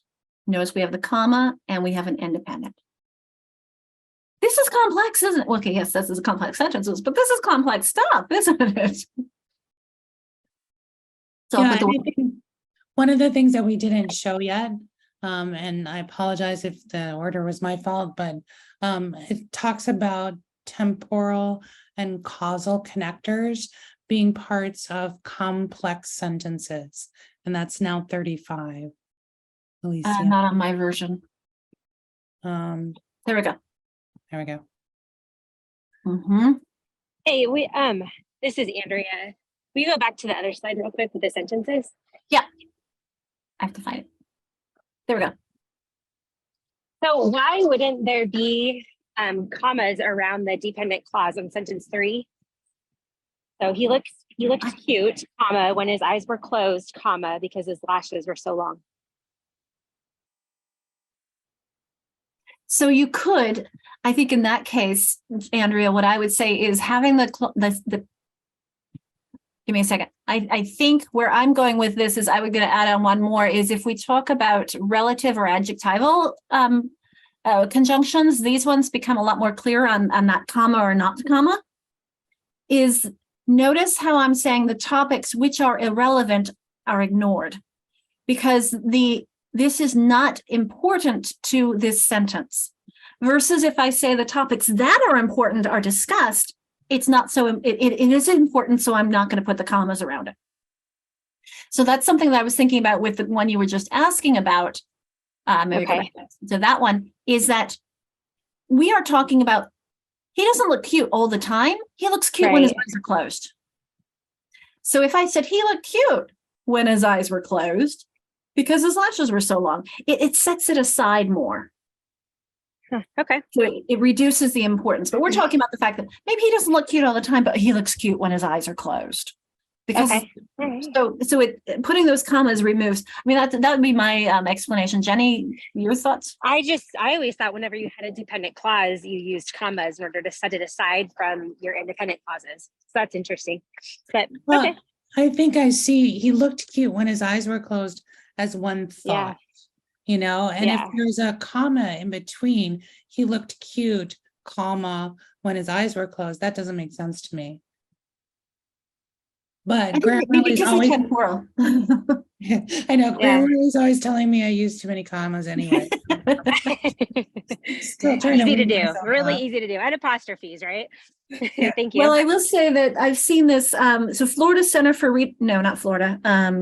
Notice we have the comma and we have an independent. This is complex, isn't it? Well, okay, yes, this is complex sentences, but this is complex stuff, isn't it? So I'll Yeah, put the- and I think one of the things that we didn't show yet, and I apologize if the order was my fault, but it talks about temporal and causal connectors being parts of complex sentences, and that's now 35. Alicia, not on my version. There we go. there we go. Mhm. Hey, this is Andrea. Will you go back to the other slide real quick with the sentences? I have to find it. There we go. So why wouldn't there be commas around the dependent clause in sentence 3? So he looked cute, comma, when his eyes were closed, comma, because his lashes were so long. So you could, I think in that case, Andrea, what I would say is having the give me a second. I think where I'm going with this is I would going to add on one more is if we talk about relative or adjectival conjunctions, these ones become a lot more clear on that comma or not the comma. Is notice how I'm saying the topics which are irrelevant are ignored because this is not important to this sentence. Versus if I say the topics that are important are discussed, it's not so, it is important, so I'm not going to put the commas around it. So that's something that I was thinking about with the one you were just asking about. Maybe go back to that one, is that we are talking about, he doesn't look cute all the time. He looks cute when his eyes are closed. So if I said he looked cute when his eyes were closed, because his lashes were so long. It sets it aside more. Okay. So it reduces the importance. But we're talking about the fact that maybe he doesn't look cute all the time, but he looks cute when his eyes are closed. Because Okay. All right. so putting those commas removes. I mean, that would be my explanation. Jenny, your thoughts? I always thought whenever you had a dependent clause, you used commas in order to set it aside from your independent clauses. So that's interesting. But Well, okay. I think I see, he looked cute when his eyes were closed as one Yeah. thought. You know, and if Yeah. there's a comma in between, he looked cute, comma, when his eyes were closed, that doesn't make sense to me. But Grammarly's Because always, it's temporal. I know, Grammarly's always telling me I use too many commas anyway. Still trying Easy to wean do. myself Really off. easy to do. And apostrophes, right? Thank you. Well, I will say that I've seen this. So Florida Center for no, not Florida.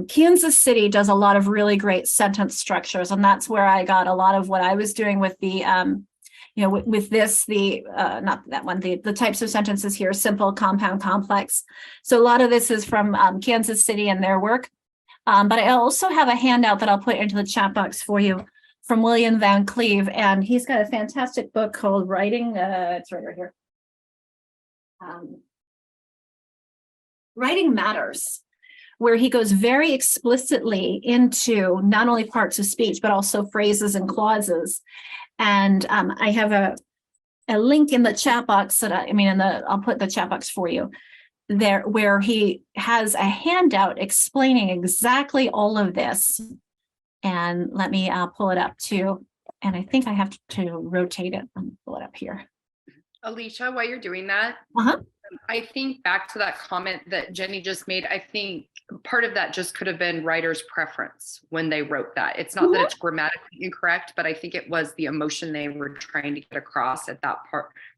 Kansas City does a lot of really great sentence structures, and that's where I got a lot of what I was doing with the, with this, not that one, the types of sentences here: simple, compound, complex. So a lot of this is from Kansas City and their work. But I also have a handout that I'll put into the chat box for you from William Van Cleve, and he's got a fantastic book called Writing. It's right here. Writing Matters, where he goes very explicitly into not only parts of speech, but also phrases and clauses. And I have a link in the chat box that I'll put the chat box for you there, where he has a handout explaining exactly all of this. And let me pull it up too. And I think I have to rotate it and pull it up here. Alicia, while you're doing that, I think back to that comment that Jenny just made, I think part of that just could have been writer's preference when they wrote that. It's not that it's grammatically incorrect, but I think it was the emotion they were trying to get across at that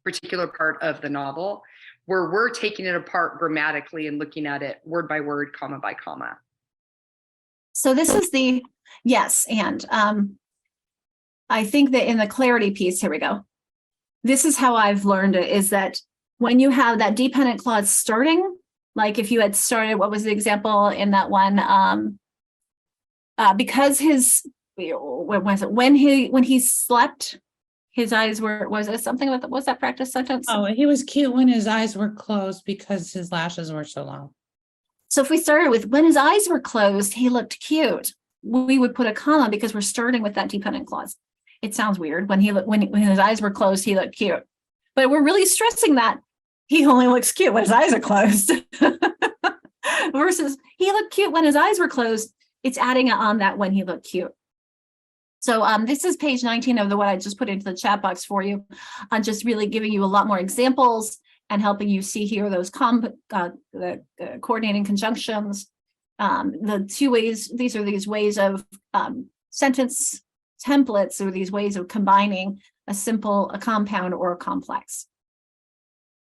particular part of the novel, where we're taking it apart grammatically and looking at it word by word, comma by comma. So this is the, yes, and I think that in the clarity piece, here we go. This is how I've learned it, is that when you have that dependent clause starting, like if you had started, what was the example in that one? Because his, what was it? When he slept, his eyes were, was it something with, was that practice sentence? Oh, he was cute when his eyes were closed because his lashes were so long. So if we started with when his eyes were closed, he looked cute, we would put a comma because we're starting with that dependent clause. It sounds weird. When his eyes were closed, he looked cute. But we're really stressing that he only looks cute when his eyes are closed. Versus he looked cute when his eyes were closed. It's adding on that when he looked cute. So this is page 19 of what I just put into the chat box for you. I'm just really giving you a lot more examples and helping you see here those coordinating conjunctions. The two ways, these are these ways of sentence templates, or these ways of combining a simple, a compound, or a complex.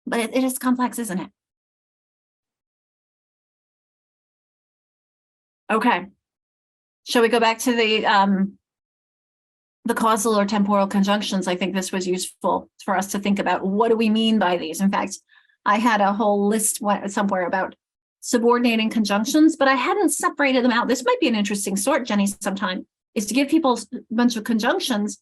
But it is complex, isn't it? Okay. Shall we go back to the causal or temporal conjunctions? I think this was useful for us to think about. What do we mean by these? In fact, I had a whole list somewhere about subordinating conjunctions, but I hadn't separated them out. This might be an interesting sort, Jenny, sometime, is to give people a bunch of conjunctions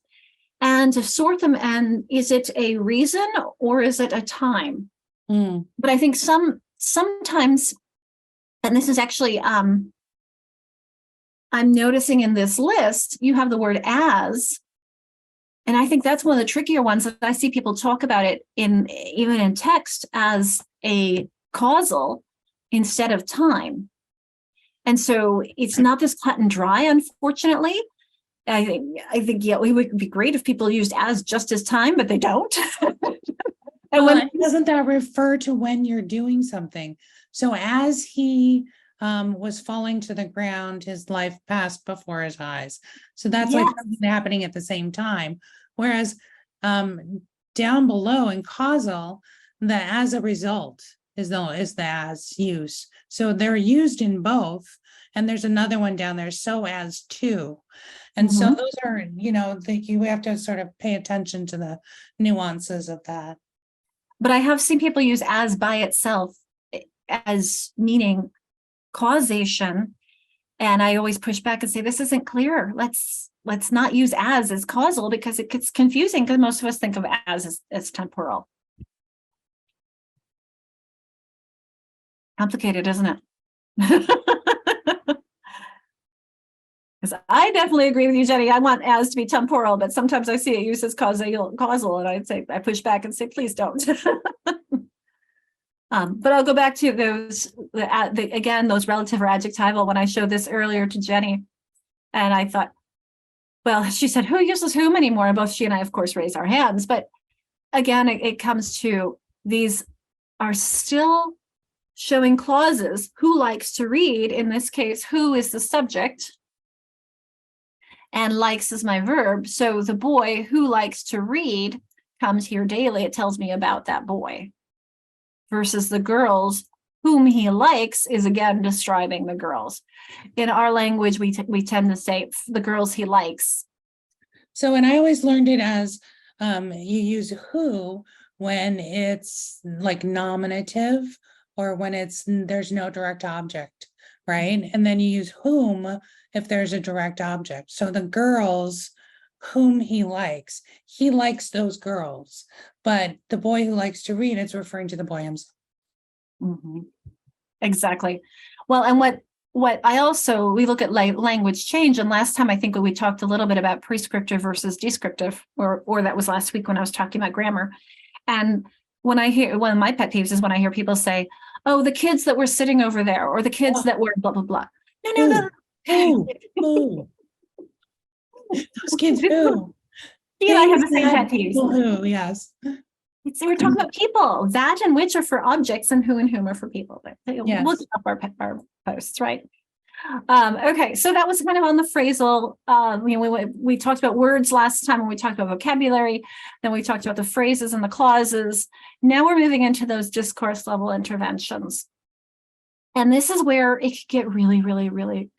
and to sort them. And is it a reason or is it a time? But I think sometimes, and this is actually, I'm noticing in this list, you have the word as, and I think that's one of the trickier ones that I see people talk about it even in text as a causal instead of time. And so it's not this cut and dry, unfortunately. I think, yeah, it would be great if people used as just as time, but they don't. And doesn't that refer to when you're doing something? So as he was falling to the ground, his life passed before his eyes. So that's like something happening at the same time. Whereas down below in causal, the as a result is the as use. So they're used in both. And there's another one down there, so as to. And so those are, you have to sort of pay attention to the nuances of that. But I have seen people use as by itself as meaning causation. And I always push back and say, this isn't clear. Let's not use as causal, because it gets confusing, because most of us think of as temporal. Complicated, isn't it? Because I definitely agree with you, Jenny. I want as to be temporal, but sometimes I see it used as causal, and I push back and say, please don't. But I'll go back to those, again, those relative or adjectival. When I showed this earlier to Jenny, and I thought, well, she said, who uses whom anymore? And both she and I, of course, raise our hands. But again, it comes to, these are still showing clauses. Who likes to read? In this case, who is the subject? And likes is my verb. So the boy who likes to read comes here daily. It tells me about that boy. Versus the girls whom he likes is again describing the girls. In our language, we tend to say the girls he likes. So, and I always learned it as you use who when it's like nominative, or when there's no direct object, right? And then you use whom if there's a direct object. So the girls whom he likes those girls, but the boy who likes to read, it's referring to the boy himself. Mm-hmm. Exactly. Well, and what I also, we look at language change, and last time I think we talked a little bit about prescriptive versus descriptive, or that was last week when I was talking about grammar. And when I hear, one of my pet peeves is when I hear people say, oh, the kids that were sitting over there, or the kids that were blah, blah, blah. No. Who? Those kids who? Yeah, I have the same pet peeves. Who, yes. We're talking about people. That and which are for objects, and who and whom are for people. Yes. Look up our posts, right? Okay, so that was kind of on the phrasal. We talked about words last time when we talked about vocabulary. Then we talked about the phrases and the clauses. Now we're moving into those discourse level interventions. And this is where it could get really, really, really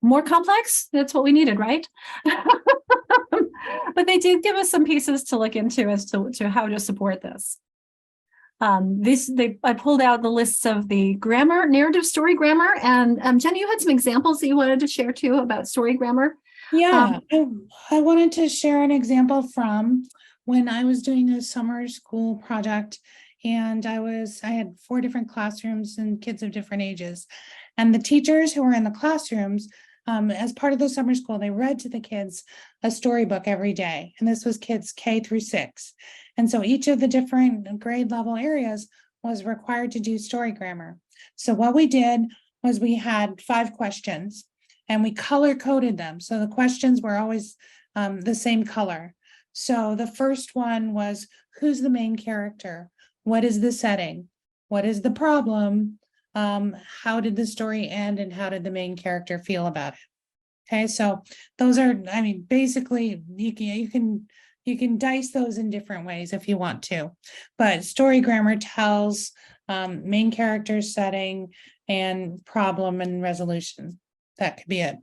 more complex. That's what we needed, right? But they did give us some pieces to look into as to how to support this. I pulled out the lists of the grammar, narrative story grammar, and Jenny, you had some examples that you wanted to share too about story grammar. Yeah, I wanted to share an example from when I was doing a summer school project, and I had 4 different classrooms and kids of different ages, and the teachers who were in the classrooms, as part of the summer school, they read to the kids a storybook every day, and this was kids K through 6. And so each of the different grade level areas was required to do story grammar. So what we did was we had 5 questions, and we color coded them. So the questions were always the same color. So the first one was, who's the main character? What is the setting? What is the problem? How did the story end, and how did the main character feel about it? Okay, so those are, I mean, basically you can dice those in different ways if you want to, but story grammar tells main character, setting, and problem and resolution. That could be it.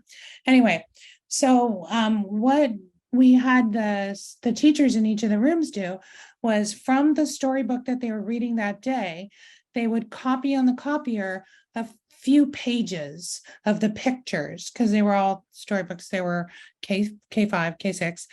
Anyway, so what we had the teachers in each of the rooms do was, from the storybook that they were reading that day, they would copy on the copier a few pages of the pictures, because they were all storybooks. They were K5, K6,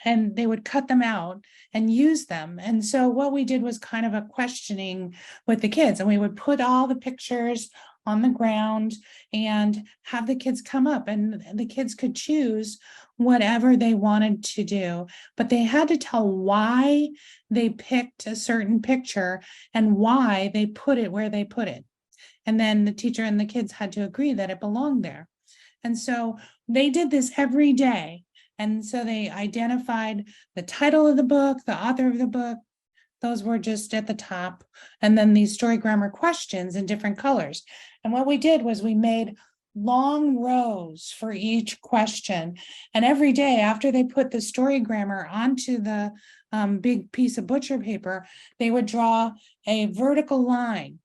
and they would cut them out and use them. And so what we did was kind of a questioning with the kids, and we would put all the pictures on the ground and have the kids come up, and the kids could choose whatever they wanted to do, but they had to tell why they picked a certain picture and why they put it where they put it. And then the teacher and the kids had to agree that it belonged there. And so they did this every day. And so they identified the title of the book, the author of the book. Those were just at the top. And then these story grammar questions in different colors. And what we did was we made long rows for each question. And every day after they put the story grammar onto the big piece of butcher paper, they would draw a vertical line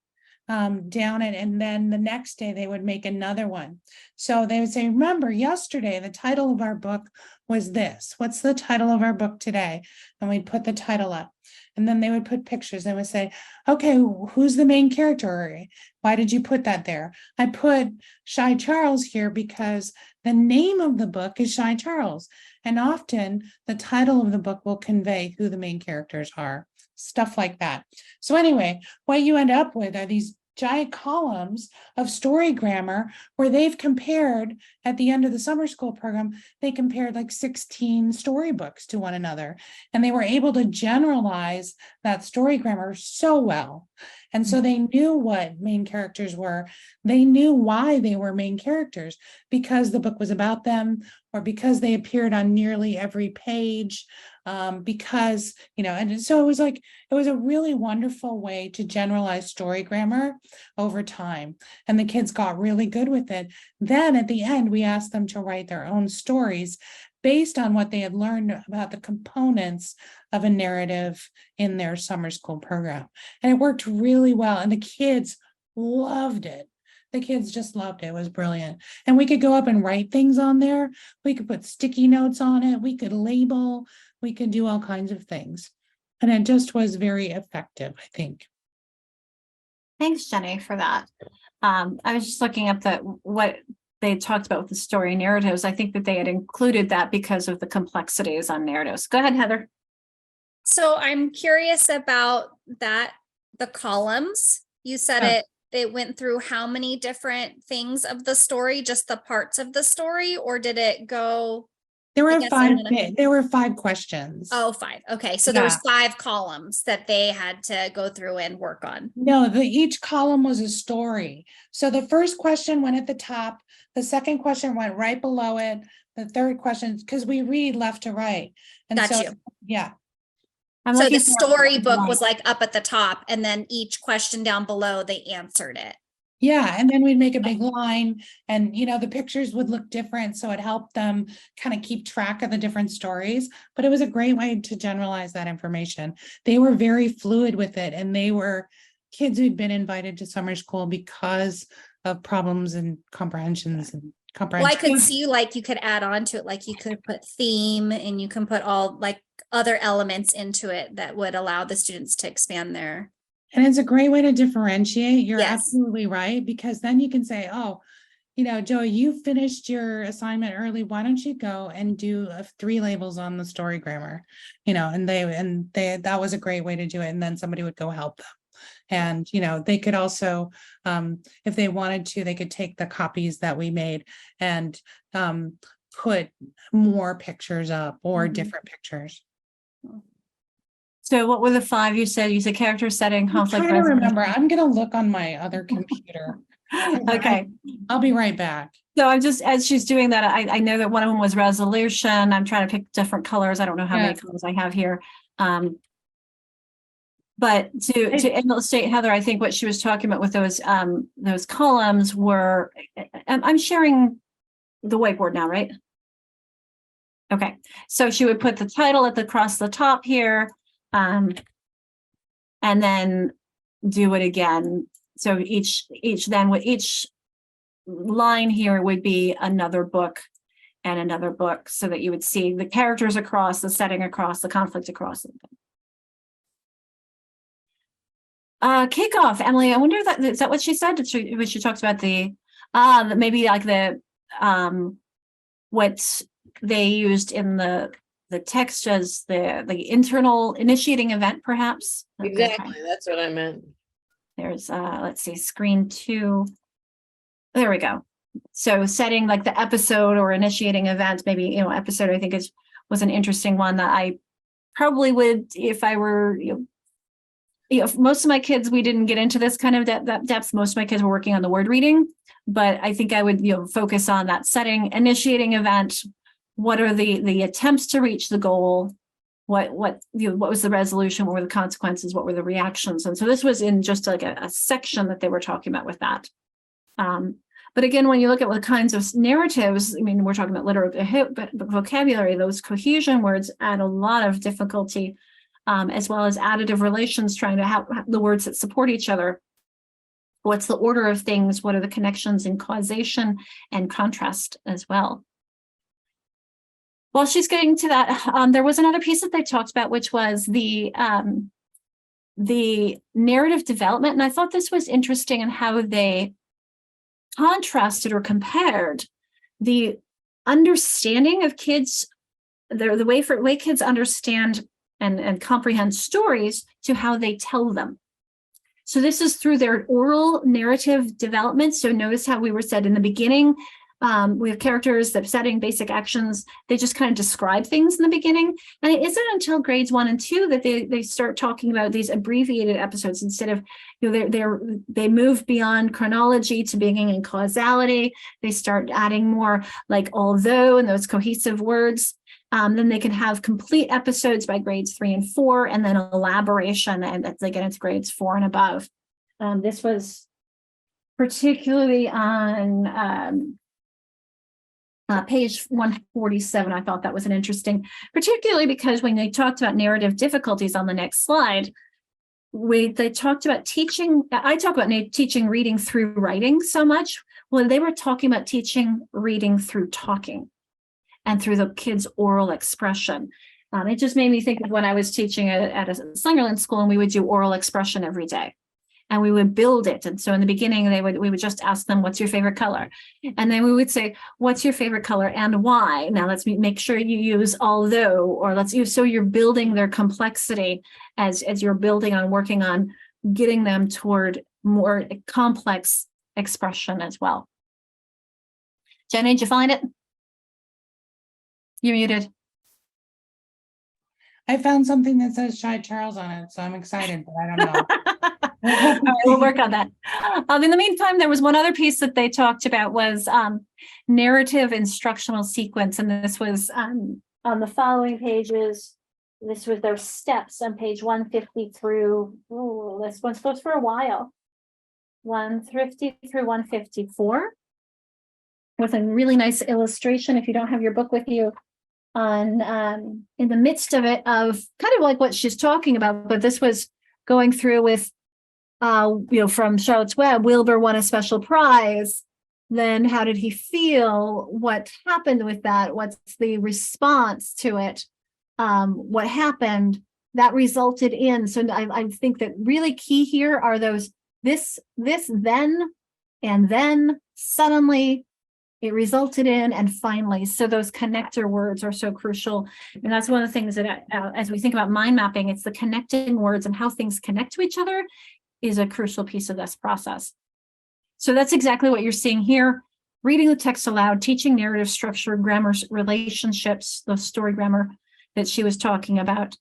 down it, and then the next day they would make another one. So they would say, remember, yesterday the title of our book was this. What's the title of our book today? And we'd put the title up. And then they would put pictures and would say, okay, who's the main character? Why did you put that there? I put Shy Charles here because the name of the book is Shy Charles. And often the title of the book will convey who the main characters are, stuff like that. So anyway, what you end up with are these giant columns of story grammar where they've compared at the end of the summer school program, they compared like 16 storybooks to one another. And they were able to generalize that story grammar so well. And so they knew what main characters were. They knew why they were main characters, because the book was about them, or because they appeared on nearly every page, because, and so it was a really wonderful way to generalize story grammar over time. And the kids got really good with it. Then at the end, we asked them to write their own stories based on what they had learned about the components of a narrative in their summer school program. And it worked really well. And the kids loved it. The kids just loved it. It was brilliant. And we could go up and write things on there. We could put sticky notes on it. We could label. We could do all kinds of things. And it just was very effective, I think. Thanks, Jenny, for that. I was just looking up what they talked about with the story narratives. I think that they had included that because of the complexities on narratives. Go ahead, Heather. So I'm curious about that, the columns. You said it went through how many different things of the story, just the parts of the story, or did it go? There were five questions. Oh, 5. Okay. So there was 5 columns that they had to go through and work on. No, each column was a story. So the first question went at the top. The second question went right below it. The third question, because we read left to right. And Got so, you. yeah. So the storybook was like up at the top, and then each question down below, they answered it. Yeah, and then we'd make a big line, and the pictures would look different, so it helped them kind of keep track of the different stories. But it was a great way to generalize that information. They were very fluid with it, and they were kids who'd been invited to summer school because of problems and comprehensions and comprehension. Well, I could see you could add on to it, like you could put theme, and you can put all other elements into it that would allow the students to expand their. And it's a great way to differentiate. You're Yes. absolutely right, because then you can say, oh, Joey, you finished your assignment early. Why don't you go and do 3 labels on the story grammar? And that was a great way to do it. And then somebody would go help them. And, they could also, if they wanted to, they could take the copies that we made and put more pictures up or different pictures. So what were the 5 you said? You said character setting, I'm conflict trying to resolution. remember. I'm going to look on my other computer. Okay. I'll be right back. So I'm just, as she's doing that, I know that one of them was resolution. I'm trying to pick different colors. I don't know how many colors I have here. But to illustrate, Heather, I think what she was talking about with those columns were, I'm sharing the whiteboard now, right? Okay, so she would put the title across the top here, and then do it again. So each line here would be another book and another book, so that you would see the characters across, the setting across, the conflict across. Kickoff, Emily, I wonder if is that what she said? When she talks about the maybe like the what they used in the text as the internal initiating event, perhaps. Exactly, Okay. that's what I meant. There's let's see, screen 2. There we go. So setting like the episode or initiating event, maybe episode I think was an interesting one that I probably would, if I were most of my kids, we didn't get into this kind of depth. Most of my kids were working on the word reading, but I think I would focus on that setting, initiating event. What are the attempts to reach the goal? What was the resolution? What were the consequences? What were the reactions? And so this was in just like a section that they were talking about with that. But again, when you look at the kinds of narratives, I mean, we're talking about literary vocabulary, those cohesion words add a lot of difficulty, as well as additive relations, trying to have the words that support each other. What's the order of things? What are the connections in causation and contrast as well? While she's getting to that, there was another piece that they talked about, which was the narrative development. And I thought this was interesting in how they contrasted or compared the understanding of kids, the way kids understand and comprehend stories to how they tell them. So this is through their oral narrative development. So notice how we were said in the beginning, we have characters that setting basic actions. They just kind of describe things in the beginning. And it isn't until grades 1 and 2 that they start talking about these abbreviated episodes instead of, they move beyond chronology to beginning and causality. They start adding more like although and those cohesive words. Then they can have complete episodes by grades 3 and 4, and then elaboration and as they get into grades 4 and above. This was particularly on page 147. I thought that was an interesting, particularly because when they talked about narrative difficulties on the next slide, they talked about teaching. I talk about teaching reading through writing so much. Well, they were talking about teaching reading through talking and through the kids' oral expression. It just made me think of when I was teaching at a Slingerland school, and we would do oral expression every day. And we would build it. And so in the beginning, we would just ask them, what's your favorite color? And then we would say, what's your favorite color and why? Now let's make sure you use although, or let's use, so you're building their complexity as you're building on working on getting them toward more complex expression as well. Jenny, did you find it? You're muted. I found something that says Shy Charles on it, so I'm excited, but I don't know. All right, we'll work on that. In the meantime, there was one other piece that they talked about was narrative instructional sequence. And this was on the following pages. This was their steps on page 150 through, this one's goes for a while. 150 through 154. With a really nice illustration, if you don't have your book with you, on in the midst of it, of kind of like what she's talking about, but this was going through with from Charlotte's Web, Wilbur won a special prize. Then how did he feel? What happened with that? What's the response to it? What happened that resulted in? So I think that really key here are those this, then, and then, suddenly, it resulted in, and finally. So those connector words are so crucial. And that's one of the things that as we think about mind mapping, it's the connecting words and how things connect to each other is a crucial piece of this process. So that's exactly what you're seeing here. Reading the text aloud, teaching narrative structure, grammar, relationships, the story grammar that she was talking about.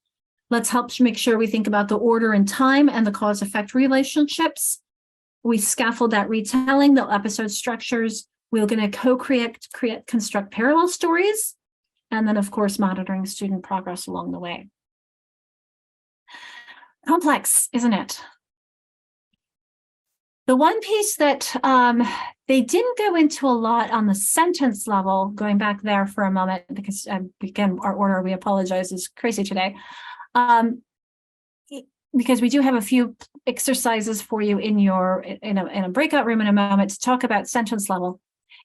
Let's help make sure we think about the order and time and the cause-effect relationships. We scaffold that retelling, the episode structures. We're going to construct parallel stories, and then, of course, monitoring student progress along the way. Complex, isn't it? The one piece that they didn't go into a lot on the sentence level, going back there for a moment, because again, our order, we apologize, is crazy today. Because we do have a few exercises for you in a breakout room in a moment to talk about sentence level,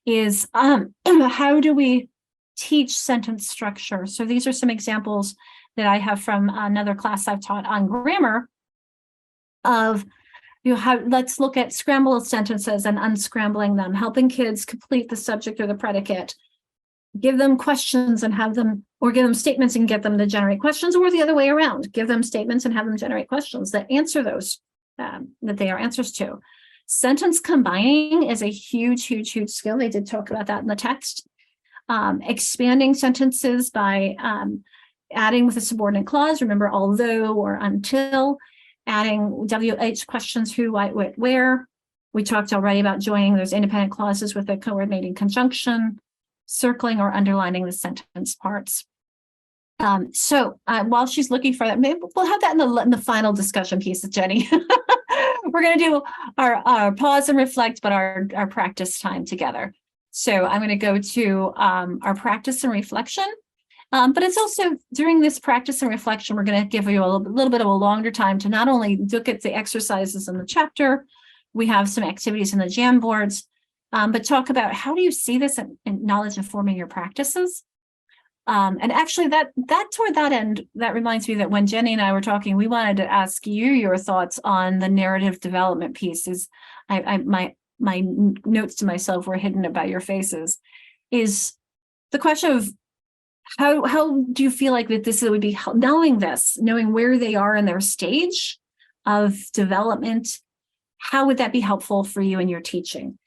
is how do we teach sentence structure? So these are some examples that I have from another class I've taught on grammar of let's look at scrambled sentences and unscrambling them, helping kids complete the subject or the predicate, give them questions and have them, or give them statements and get them to generate questions, or the other way around, give them statements and have them generate questions that answer those, that they are answers to. Sentence combining is a huge, huge, huge skill. They did talk about that in the text. Expanding sentences by adding with a subordinate clause, remember although or until, adding WH questions, who, why, what, where. We talked already about joining those independent clauses with a coordinating conjunction, circling or underlining the sentence parts. So while she's looking for that, maybe we'll have that in the final discussion piece, Jenny. We're going to do our pause and reflect, but our practice time together. So I'm going to go to our practice and reflection. But it's also during this practice and reflection, we're going to give you a little bit of a longer time to not only look at the exercises in the chapter, we have some activities in the Jamboards, but talk about how do you see this in knowledge informing your practices? And actually that toward that end, that reminds me that when Jenny and I were talking, we wanted to ask you your thoughts on the narrative development pieces. My notes to myself were hidden about your faces, is the question of how do you feel like that this would be, knowing where they are in their stage of development, how would that be helpful for you in your teaching?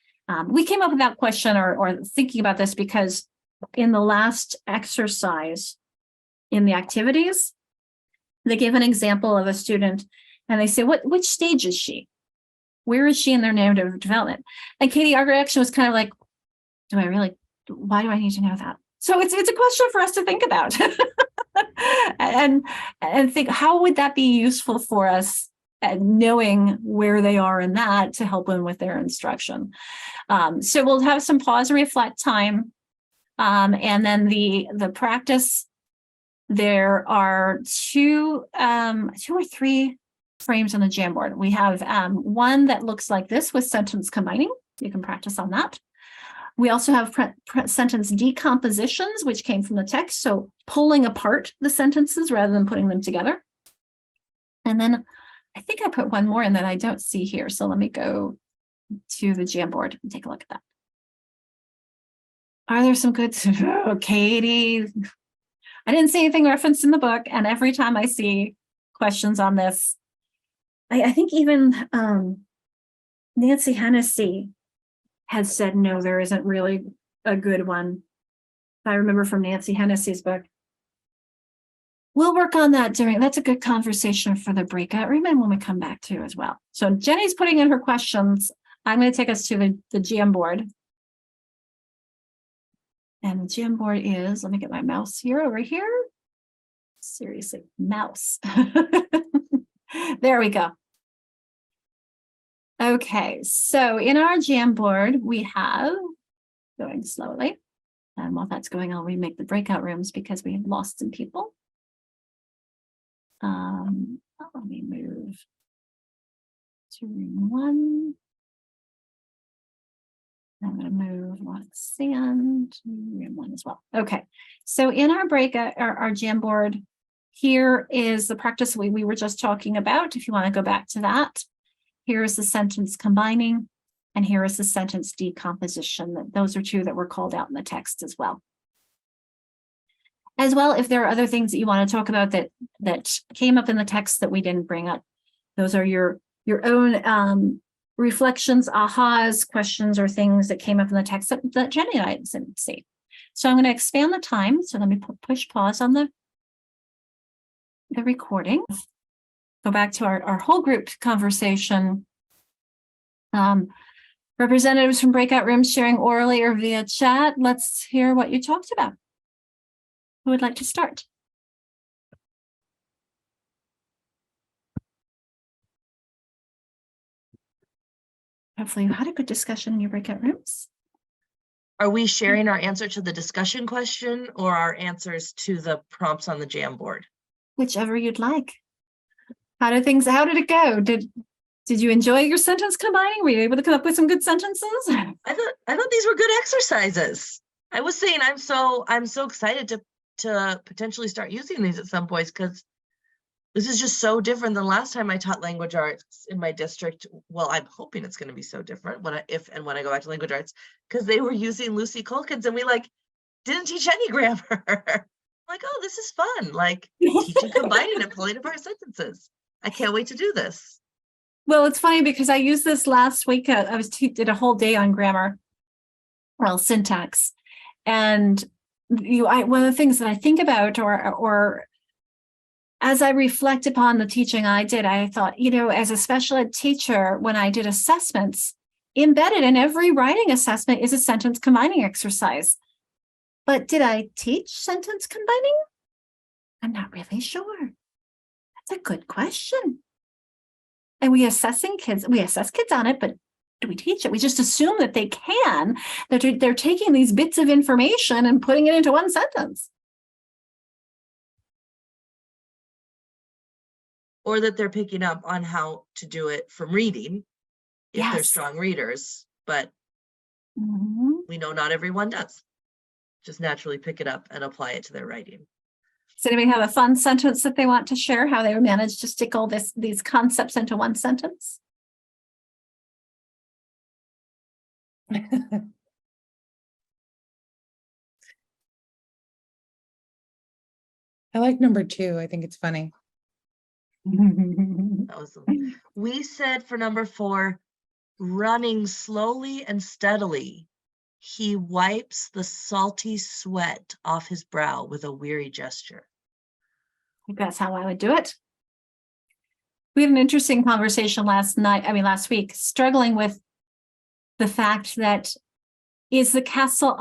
We came up with that question or thinking about this because in the last exercise in the activities, they give an example of a student and they say, which stage is she? Where is she in their narrative development? And Katie, our reaction was kind of like, why do I need to know that? So it's a question for us to think about and think, how would that be useful for us at knowing where they are in that to help them with their instruction. So we'll have some pause and reflect time. And then the practice, there are two or three frames on the Jamboard. We have one that looks like this with sentence combining. You can practice on that. We also have sentence decompositions, which came from the text. So pulling apart the sentences rather than putting them together. And then I think I put one more in that I don't see here. So let me go to the Jamboard and take a look at that. Are there some good, oh, Katie, I didn't see anything referenced in the book. And every time I see questions on this, I think even Nancy Hennessy has said, no, there isn't really a good one. I remember from Nancy Hennessy's book. We'll work on that that's a good conversation for the breakout room and when we come back to as well. So Jenny's putting in her questions. I'm going to take us to the Jamboard. And the Jamboard is, let me get my mouse here over here. Seriously, mouse. There we go. Okay, so in our Jamboard, we have, going slowly, and while that's going on, we make the breakout rooms because we have lost some people. Let me move to room 1. I'm going to move Roxanne to room 1 as well. Okay, so in our breakout, our Jamboard, here is the practice we were just talking about. If you want to go back to that. Here is the sentence combining, and here is the sentence decomposition. Those are two that were called out in the text as well. As well, if there are other things that you want to talk about that came up in the text that we didn't bring up, those are your own reflections, ahas, questions, or things that came up in the text that Jenny and I didn't see. So I'm going to expand the time. So let me push pause on the recording. Go back to our whole group conversation. Representatives from breakout rooms sharing orally or via chat. Let's hear what you talked about. Who would like to start? Hopefully you had a good discussion in your breakout rooms. Are we sharing our answer to the discussion question or our answers to the prompts on the Jamboard? Whichever you'd like. How did it go? Did you enjoy your sentence combining? Were you able to come up with some good sentences? I thought these were good exercises. I was saying I'm so excited to potentially start using these at some points because this is just so different than last time I taught language arts in my district. Well, I'm hoping it's going to be so different when I go back to language arts because they were using Lucy Culkins and we didn't teach any grammar. Like, oh, this is fun. Like teaching combining and pulling apart sentences. I can't wait to do this. Well, it's funny because I used this last week. I did a whole day on grammar, syntax, and one of the things that I think about, or as I reflect upon the teaching I did, I thought, as a special ed teacher, when I did assessments, embedded in every writing assessment is a sentence combining exercise. But did I teach sentence combining? I'm not really sure. That's a good question. And we assess kids on it, but do we teach it? We just assume that they can, that they're taking these bits of information and putting it into one sentence. Or that they're picking up on how to do it from reading if they're Yes. strong readers, but we know not everyone does. just naturally pick it up and apply it to their writing. Does anybody have a fun sentence that they want to share, how they managed to stick all these concepts into one sentence? I like number 2. I think it's funny. That was, we said for number 4, running slowly and steadily, he wipes the salty sweat off his brow with a weary gesture. I think that's how I would do it. We had an interesting conversation last week, struggling with the fact that is the castle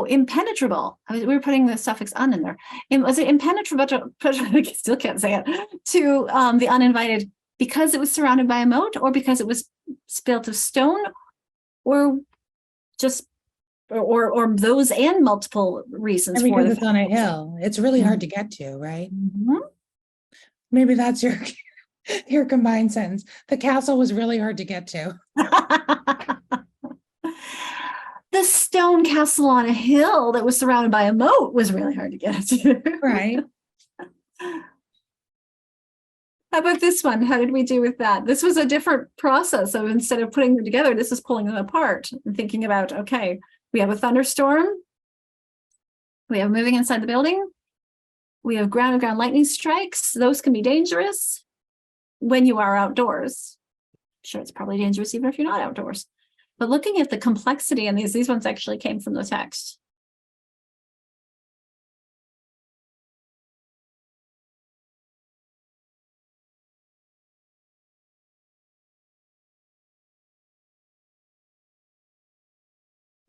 impenetrable? We were putting the suffix "un" in there. Was it impenetrable? I still can't say it. To the uninvited, because it was surrounded by a moat, or because it was built of stone, or just or those and multiple reasons for Because the it's on a hill. It's really hard to get to, right? Mhm. Maybe that's your your combined sentence. The castle was really hard to get to. The stone castle on a hill that was surrounded by a moat was really hard to get to. Right. How about this one? How did we do with that? This was a different process of, instead of putting them together, this is pulling them apart and thinking about, okay, we have a thunderstorm. We have moving inside the building. We have ground-to-ground lightning strikes. Those can be dangerous when you are outdoors. Sure, it's probably dangerous even if you're not outdoors. But looking at the complexity, and these ones actually came from the text.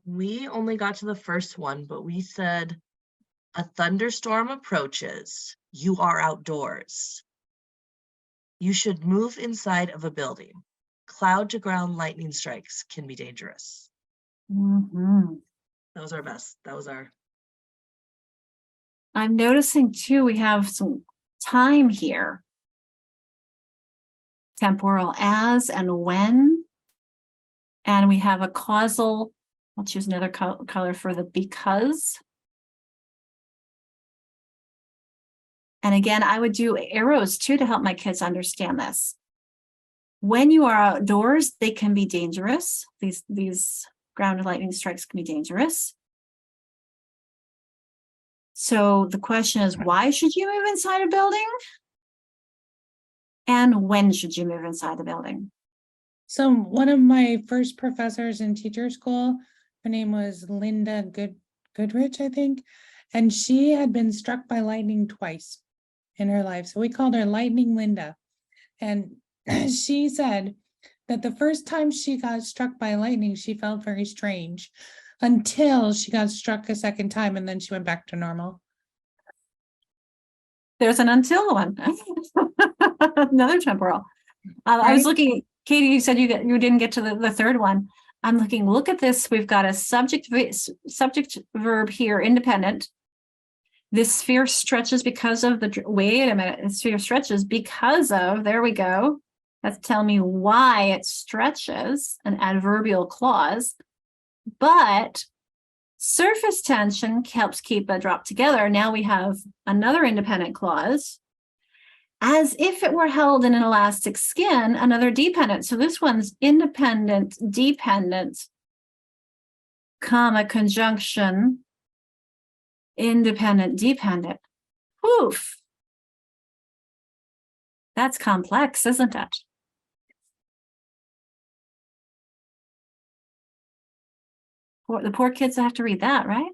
We only got to the first one, but we said, a thunderstorm approaches. You are outdoors. You should move inside of a building. Cloud to ground lightning strikes can be dangerous. Mhm. That was our best. That was our. I'm noticing too, we have some time here. Temporal as and when. And we have a causal, I'll choose another color for the because. And again, I would do arrows too to help my kids understand this. When you are outdoors, they can be dangerous. These ground lightning strikes can be dangerous. So the question is, why should you move inside a building? And when should you move inside the building? So one of my first professors in teacher school, her name was Linda Goodrich, I think, and she had been struck by lightning twice in her life. So we called her Lightning Linda. And she said that the first time she got struck by lightning, she felt very strange until she got struck a second time, and then she went back to normal. There's an until one. Another temporal. I was looking, Katie, you said you didn't get to the third one. I'm looking, look at this. We've got a subject verb here, independent. This sphere stretches because of the, wait a minute, the sphere stretches because of, there we go. That's telling me why it stretches, an adverbial clause. But surface tension helps keep a drop together. Now we have another independent clause. As if it were held in an elastic skin, another dependent. So this one's independent, dependent, comma, conjunction, independent, dependent. Poof. That's complex, isn't it? The poor kids have to read that, right?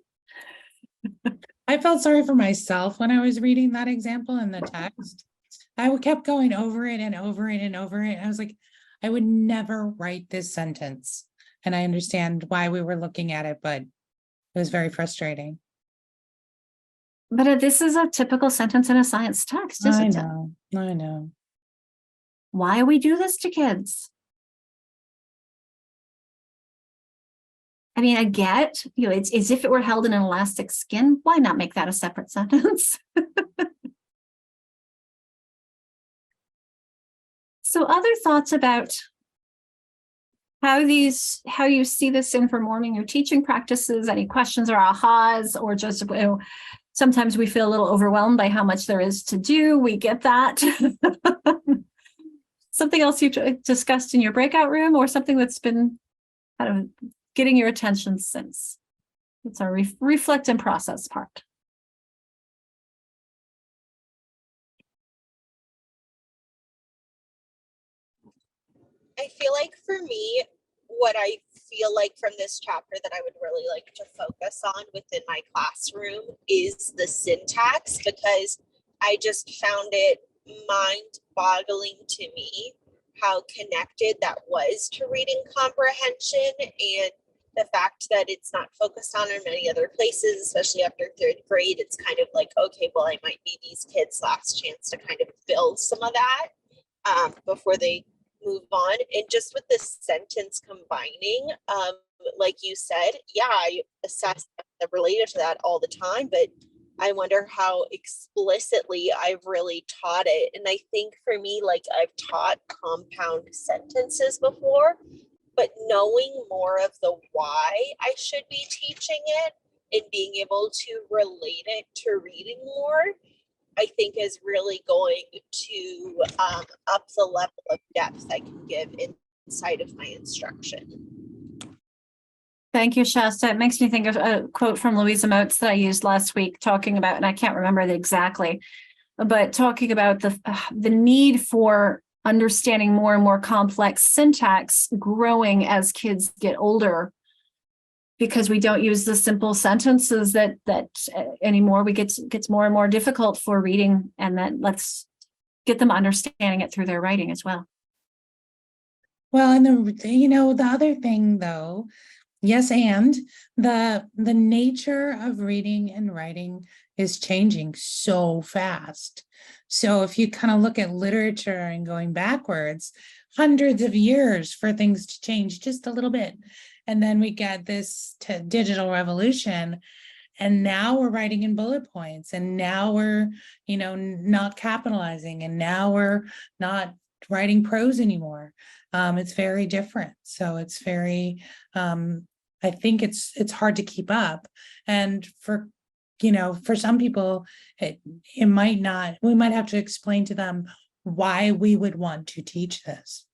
I felt sorry for myself when I was reading that example in the text. I kept going over it and over it and over it. I was like, I would never write this sentence. And I understand why we were looking at it, but it was very frustrating. But this is a typical sentence in a science text, isn't it? I know. Why we do this to kids? I mean, I get, it's as if it were held in an elastic skin. Why not make that a separate sentence? So other thoughts about how you see this informing your teaching practices, any questions or ahas, or just, sometimes we feel a little overwhelmed by how much there is to do. We get that. Something else you discussed in your breakout room, or something that's been kind of getting your attention since? It's our reflect and process part. I feel like for me, what I feel like from this chapter that I would really like to focus on within my classroom is the syntax, because I just found it mind-boggling to me how connected that was to reading comprehension, and the fact that it's not focused on in many other places, especially after third grade. It's kind of like, okay, well, I might be these kids' last chance to kind of build some of that before they move on. And just with this sentence combining, like you said, yeah, I assess related to that all the time, but I wonder how explicitly I've really taught it. And I think for me, like, I've taught compound sentences before, but knowing more of the why I should be teaching it and being able to relate it to reading more, I think is really going to up the level of depth I can give inside of my instruction. Thank you, Shasta. It makes me think of a quote from Louisa Moats that I used last week, talking about, and I can't remember it exactly, but talking about the need for understanding more and more complex syntax growing as kids get older, because we don't use the simple sentences that anymore. We gets more and more difficult for reading, and then let's get them understanding it through their writing as well. Well, and the other thing though, yes, and the nature of reading and writing is changing so fast. So if you kind of look at literature and going backwards, hundreds of years for things to change just a little bit. And then we get this digital revolution, and now we're writing in bullet points, and now we're, not capitalizing, and now we're not writing prose anymore. It's very different. So it's very, I think it's hard to keep up. And for some people, it might not, we might have to explain to them why we would want to teach this.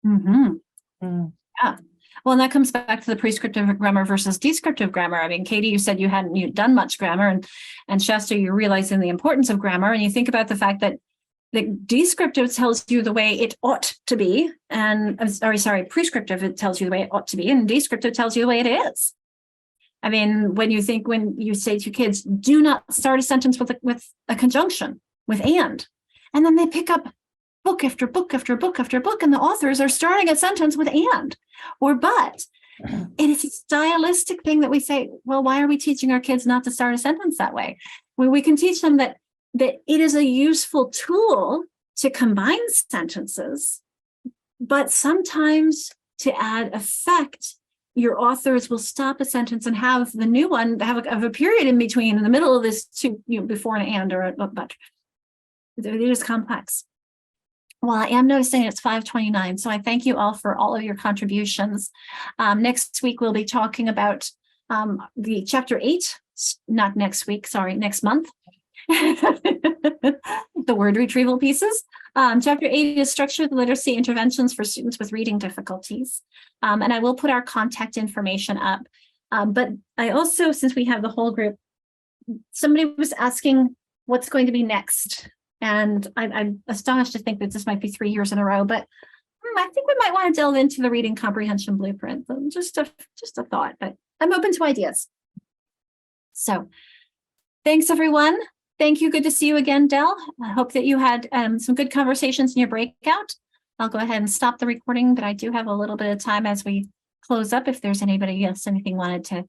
Mm-hmm. Yeah. Well, and that comes back to the prescriptive grammar versus descriptive grammar. I mean, Katie, you said you'd done much grammar, and Shasta, you're realizing the importance of grammar. And you think about the fact that the descriptive tells you the way it ought to be, and prescriptive, it tells you the way it ought to be, and descriptive tells you the way it is. I mean, when you say to kids, do not start a sentence with a conjunction, with and then they pick up book after book after book after book, and the authors are starting a sentence with and or but. And it's a stylistic thing that we say, well, why are we teaching our kids not to start a sentence that way? When we can teach them that it is a useful tool to combine sentences, but sometimes to add effect, your authors will stop a sentence and have the new one have a period in between, in the middle of this, to before an and or a but. It is complex. Well, I am noticing it's 5:29, so I thank you all for all of your contributions. Next week, we'll be talking about the chapter 8, not next week, sorry, next month. The word retrieval pieces. Chapter 8 is structured literacy interventions for students with reading difficulties. And I will put our contact information up. But I also, since we have the whole group, somebody was asking what's going to be next. And I'm astonished to think that this might be 3 years in a row, but I think we might want to delve into the reading comprehension blueprint. Just a thought, but I'm open to ideas. So thanks, everyone. Thank you. Good to see you again, Del. I hope that you had some good conversations in your breakout. I'll go ahead and stop the recording, but I do have a little bit of time as we close up if there's anybody else, anything wanted to